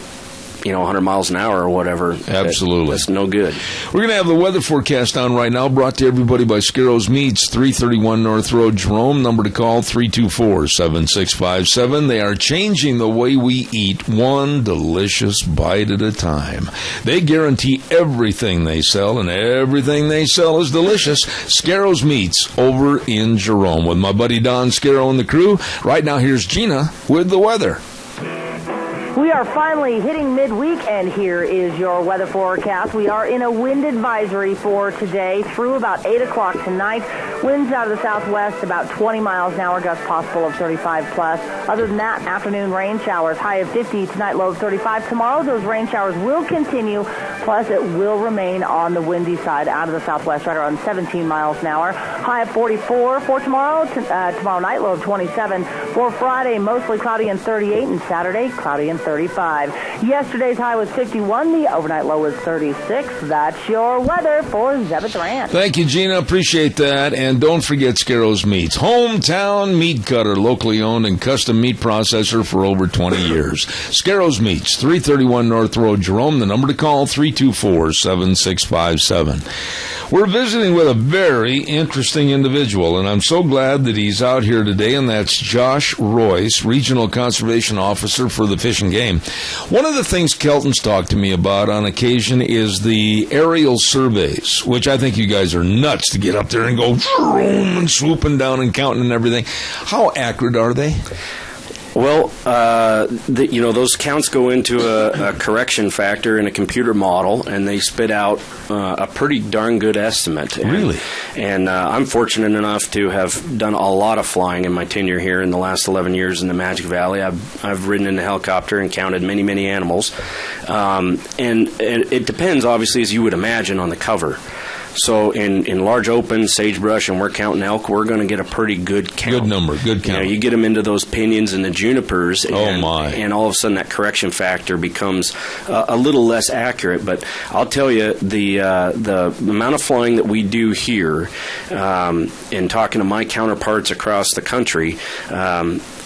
100 miles an hour or whatever. Absolutely. That's no good. We're going to have the weather forecast on right now, brought to everybody by Scarrows Meats, 331 North Road, Jerome. Number to call, 324-7657. They are changing the way we eat, one delicious bite at a time. They guarantee everything they sell, and everything they sell is delicious. Scarrows Meats over in Jerome. With my buddy Don Scarrow and the crew. Right now, here's Gina with the weather. We are finally hitting midweek, and here is your weather forecast. We are in a wind advisory for today through about 8 o'clock tonight. Winds out of the southwest about 20 miles an hour, gusts possible of 35 plus. Other than that, afternoon rain showers, high of 50 tonight, low of 35. Tomorrow, those rain showers will continue, plus it will remain on the windy side out of the southwest, right around 17 miles an hour. High of 44 for tomorrow. Tomorrow night, low of 27. For Friday, mostly cloudy and 38, and Saturday, cloudy and 35. Yesterday's high was 51. The overnight low was 36. That's your weather for Zebeth Rand. Thank you, Gina. Appreciate that. And don't forget Scarrows Meats. Hometown meat cutter, locally owned and custom meat processor for over 20 years. Scarrows Meats, 331 North Road, Jerome. The number to call, 324-7657. We're visiting with a very interesting individual, and I'm so glad that he's out here today, and that's Josh Royce, Regional Conservation Officer for the Fish and Game. One of the things Kelton's talked to me about on occasion is the aerial surveys, which I think you guys are nuts to get up there and go vroom, and swooping down and counting and everything. How accurate are they? Well, those counts go into a correction factor in a computer model, and they spit out a pretty darn good estimate. Really? And I'm fortunate enough to have done a lot of flying in my tenure here in the last 11 years in the Magic Valley. I've ridden in a helicopter and counted many, many animals. And it depends, obviously, as you would imagine, on the cover. So in large open sagebrush, and we're counting elk, we're going to get a pretty good count. Good number, good count. You get them into those pinions and the junipers, and, and all of a sudden that correction factor becomes a little less accurate. But I'll tell you, the amount of flying that we do here, and talking to my counterparts across the country,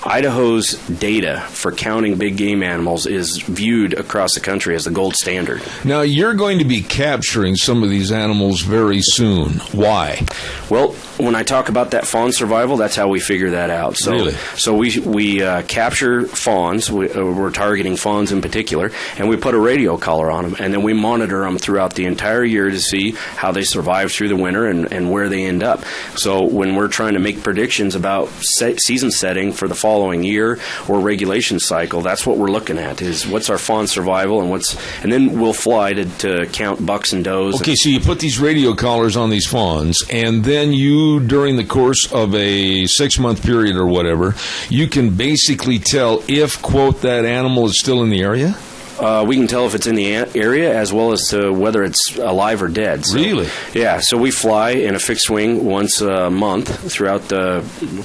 Idaho's data for counting big game animals is viewed across the country as the gold standard. Now, you're going to be capturing some of these animals very soon. Why? Well, when I talk about that fawn survival, that's how we figure that out. So, really? So we capture fawns. We're targeting fawns in particular, and we put a radio collar on them, and then we monitor them throughout the entire year to see how they survive through the winter and where they end up. So when we're trying to make predictions about season setting for the following year or regulation cycle, that's what we're looking at, is what's our fawn survival, and then we'll fly to count bucks and does. Okay, so you put these radio collars on these fawns, and then you, during the course of a 6-month period or whatever, you can basically tell if, quote, that animal is still in the area? We can tell if it's in the area as well as to whether it's alive or dead. So, really? Yeah. So we fly in a fixed wing once a month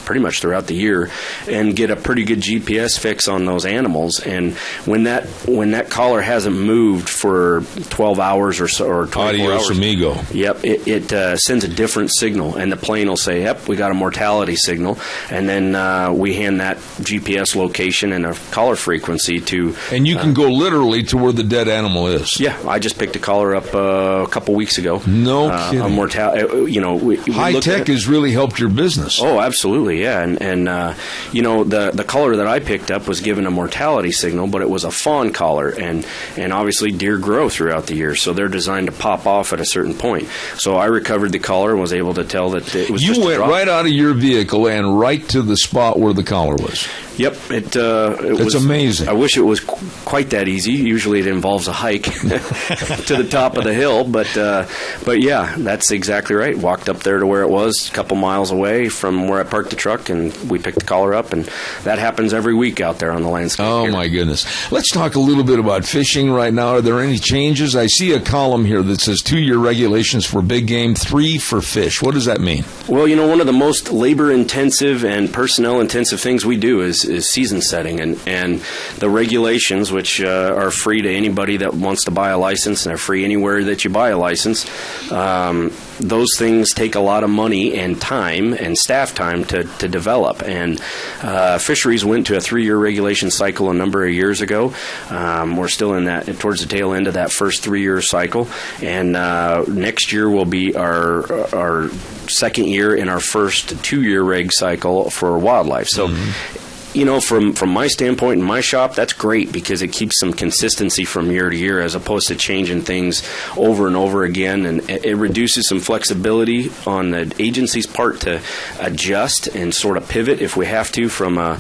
pretty much throughout the year, and get a pretty good GPS fix on those animals. And when that collar hasn't moved for 12 hours or so, or 24 Adios hours, amigo. Yep, it sends a different signal, and the plane will say, "Yep, we got a mortality signal," and then we hand that GPS location and a collar frequency to. And you can go literally to where the dead animal is. Yeah, I just picked a collar up a couple weeks ago. No kidding. A mortality. High tech has really helped your business. Oh, absolutely, yeah. And the collar that I picked up was given a mortality signal, but it was a fawn collar, and obviously deer grow throughout the year, so they're designed to pop off at a certain point. So I recovered the collar and was able to tell that it was. You went right out of your vehicle and right to the spot where the collar was. Yep, it's was amazing. I wish it was quite that easy. Usually it involves a hike to the top of the hill, but yeah, that's exactly right. Walked up there to where it was, a couple miles away from where I parked the truck, and we picked the collar up, and that happens every week out there on the landscape. Oh, here. My goodness. Let's talk a little bit about fishing right now. Are there any changes? I see a column here that says 2-year regulations for big game, 3 for fish. What does that mean? Well, one of the most labor-intensive and personnel-intensive things we do is season setting, and the regulations, which are free to anybody that wants to buy a license, and are free anywhere that you buy a license. Those things take a lot of money and time and staff time to develop. And fisheries went to a 3-year regulation cycle a number of years ago. We're still in that, towards the tail end of that first 3-year cycle. And next year will be our second year in our first 2-year reg cycle for wildlife. So from my standpoint in my shop, that's great because it keeps some consistency from year to year as opposed to changing things over and over again, and it reduces some flexibility on the agency's part to adjust and sort of pivot if we have to from a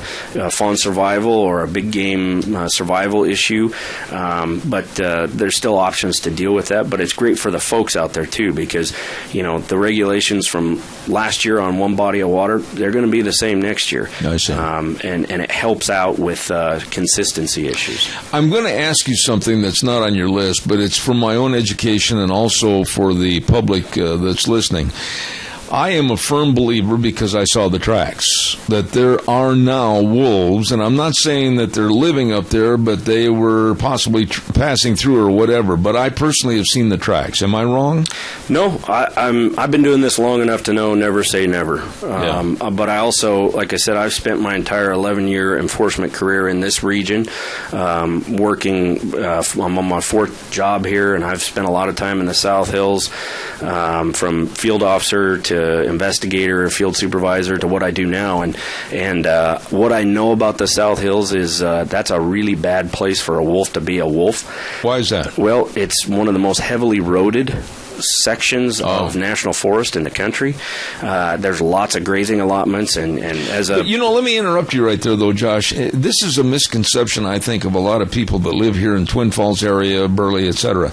fawn survival or a big game survival issue. But there's still options to deal with that. But it's great for the folks out there too, because the regulations from last year on one body of water, they're going to be the same next year. I see. And it helps out with consistency issues. I'm going to ask you something that's not on your list, but it's for my own education and also for the public that's listening. I am a firm believer, because I saw the tracks, that there are now wolves, and I'm not saying that they're living up there, but they were possibly passing through or whatever, but I personally have seen the tracks. Am I wrong? No, I've been doing this long enough to know never say never. But I also, like I said, I've spent my entire 11-year enforcement career in this region, working. I'm on my 4th job here, and I've spent a lot of time in the South Hills, from field officer to investigator, field supervisor, to what I do now. And what I know about the South Hills is that's a really bad place for a wolf to be a wolf. Why is that? Well, it's one of the most heavily roaded sections of national forest in the country. There's lots of grazing allotments, and as a... But, let me interrupt you right there, though, Josh. This is a misconception, I think, of a lot of people that live here in Twin Falls area, Burley, etc.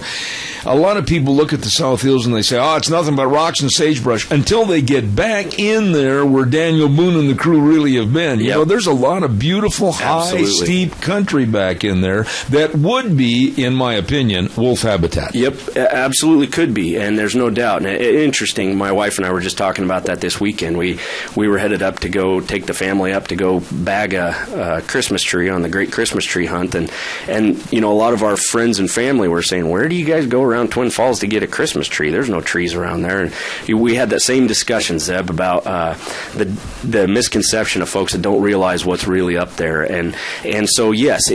A lot of people look at the South Hills and they say, it's nothing but rocks and sagebrush, until they get back in there where Daniel Boone and the crew really have been. There's a lot of beautiful, high, steep country back in there that would be, in my opinion, wolf habitat. Yep, absolutely could be, and there's no doubt. And interesting, my wife and I were just talking about that this weekend. We were headed up to go take the family up to go bag a Christmas tree on the Great Christmas Tree Hunt, and a lot of our friends and family were saying, where do you guys go around Twin Falls to get a Christmas tree? There's no trees around there. And we had that same discussion, Zeb, about the misconception of folks that don't realize what's really up there. And so, yes,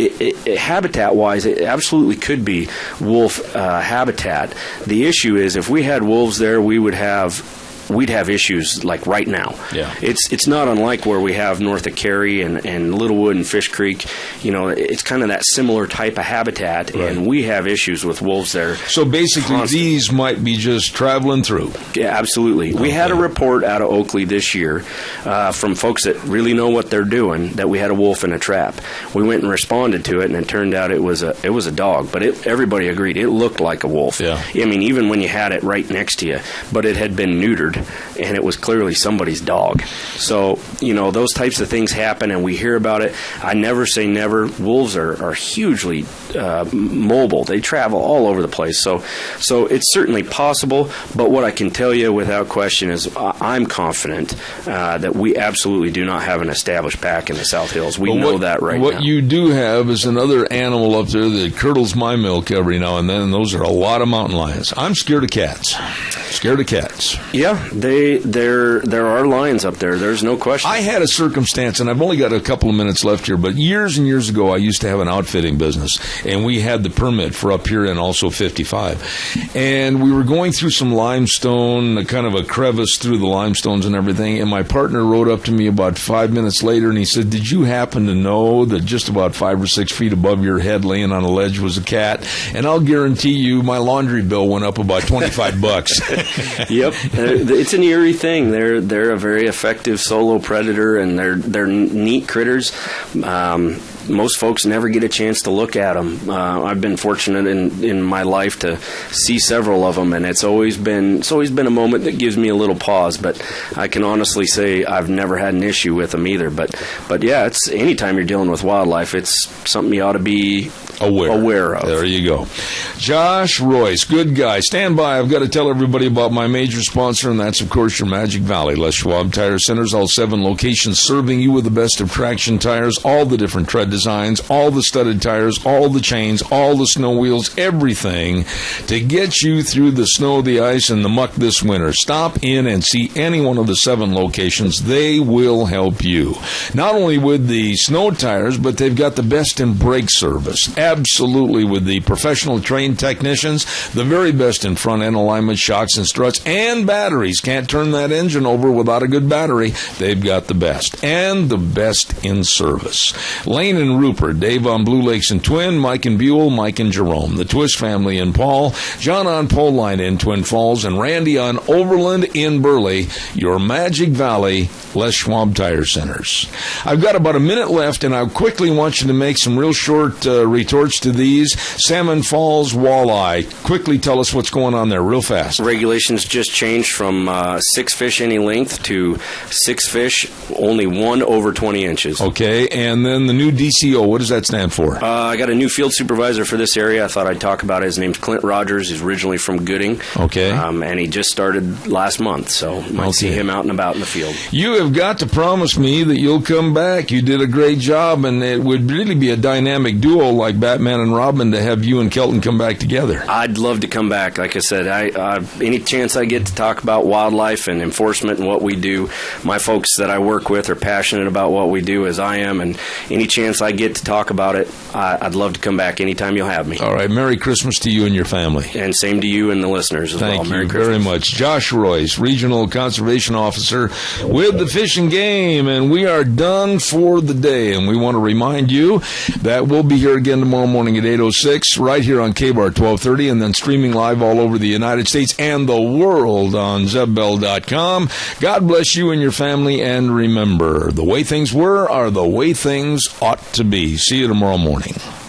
habitat-wise, it absolutely could be wolf habitat. The issue is, if we had wolves there, we'd have issues like right now. Yeah. It's not unlike where we have north of Cary and Littlewood and Fish Creek. It's kind of that similar type of habitat, right. And we have issues with wolves there. So basically, these might be just traveling through. Yeah, absolutely. Okay. We had a report out of Oakley this year from folks that really know what they're doing that we had a wolf in a trap. We went and responded to it, and it turned out it was a dog. But everybody agreed it looked like a wolf. Yeah. I mean, even when you had it right next to you, but it had been neutered. And it was clearly somebody's dog. So, those types of things happen, and we hear about it. I never say never. Wolves are hugely mobile. They travel all over the place. So it's certainly possible, but what I can tell you without question is I'm confident that we absolutely do not have an established pack in the South Hills. We know that right now. What you do have is another animal up there that curdles my milk every now and then, and those are a lot of mountain lions. I'm scared of cats. Yeah, there are lions up there. There's no question. I had a circumstance, and I've only got a couple of minutes left here, but years and years ago, I used to have an outfitting business, and we had the permit for up here and also 55. And we were going through some limestone, kind of a crevice through the limestones and everything, and my partner rode up to me about 5 minutes later, and he said, did you happen to know that just about 5 or 6 feet above your head laying on a ledge was a cat? And I'll guarantee you my laundry bill went up about $25. Yep, it's an eerie thing. They're a very effective solo predator, and they're neat critters. Most folks never get a chance to look at them. I've been fortunate in my life to see several of them, and it's always been a moment that gives me a little pause. But I can honestly say I've never had an issue with them either. But yeah, it's anytime you're dealing with wildlife, it's something you ought to be aware of. There you go. Josh Royce, good guy. Stand by. I've got to tell everybody about my major sponsor, and that's, of course, your Magic Valley. Les Schwab Tire Centers, all 7 locations, serving you with the best of traction tires, all the different tread designs, all the studded tires, all the chains, all the snow wheels, everything to get you through the snow, the ice, and the muck this winter. Stop in and see any one of the 7 locations. They will help you. Not only with the snow tires, but they've got the best in brake service. Absolutely, with the professional trained technicians, the very best in front end alignment, shocks and struts, and batteries. Can't turn that engine over without a good battery. They've got the best, and the best in service. Lane and Rupert, Dave on Blue Lakes and Twin, Mike and Buell, Mike and Jerome, the Twist family in Paul, John on Pole Line in Twin Falls, and Randy on Overland in Burley, your Magic Valley Les Schwab Tire Centers. I've got about a minute left, and I quickly want you to make some real short retorts to these. Salmon Falls walleye. Quickly tell us what's going on there real fast. Regulations just changed from 6 fish any length to 6 fish, only 1 over 20 inches. Okay, and then the new DCO, what does that stand for? I got a new field supervisor for this area. I thought I'd talk about it. His name's Clint Rogers. He's originally from Gooding. Okay. And he just started last month, so might see him out and about in the field. You have got to promise me that you'll come back. You did a great job, and it would really be a dynamic duo like Batman and Robin to have you and Kelton come back together. I'd love to come back. Like I said, any chance I get to talk about wildlife and enforcement and what we do, my folks that I work with are passionate about what we do as I am, and any chance I get to talk about it, I'd love to come back anytime you'll have me. All right. Merry Christmas to you and your family. And same to you and the listeners as well. Thank Merry you Christmas. very much. Josh Royce, Regional Conservation Officer with the Fish and Game, and we are done for the day. And we want to remind you that we'll be here again tomorrow morning at 8:06, right here on KBAR 1230, and then streaming live all over the United States and the world on ZebBell.com. God bless you and your family, and remember, the way things were are the way things ought to be. See you tomorrow morning.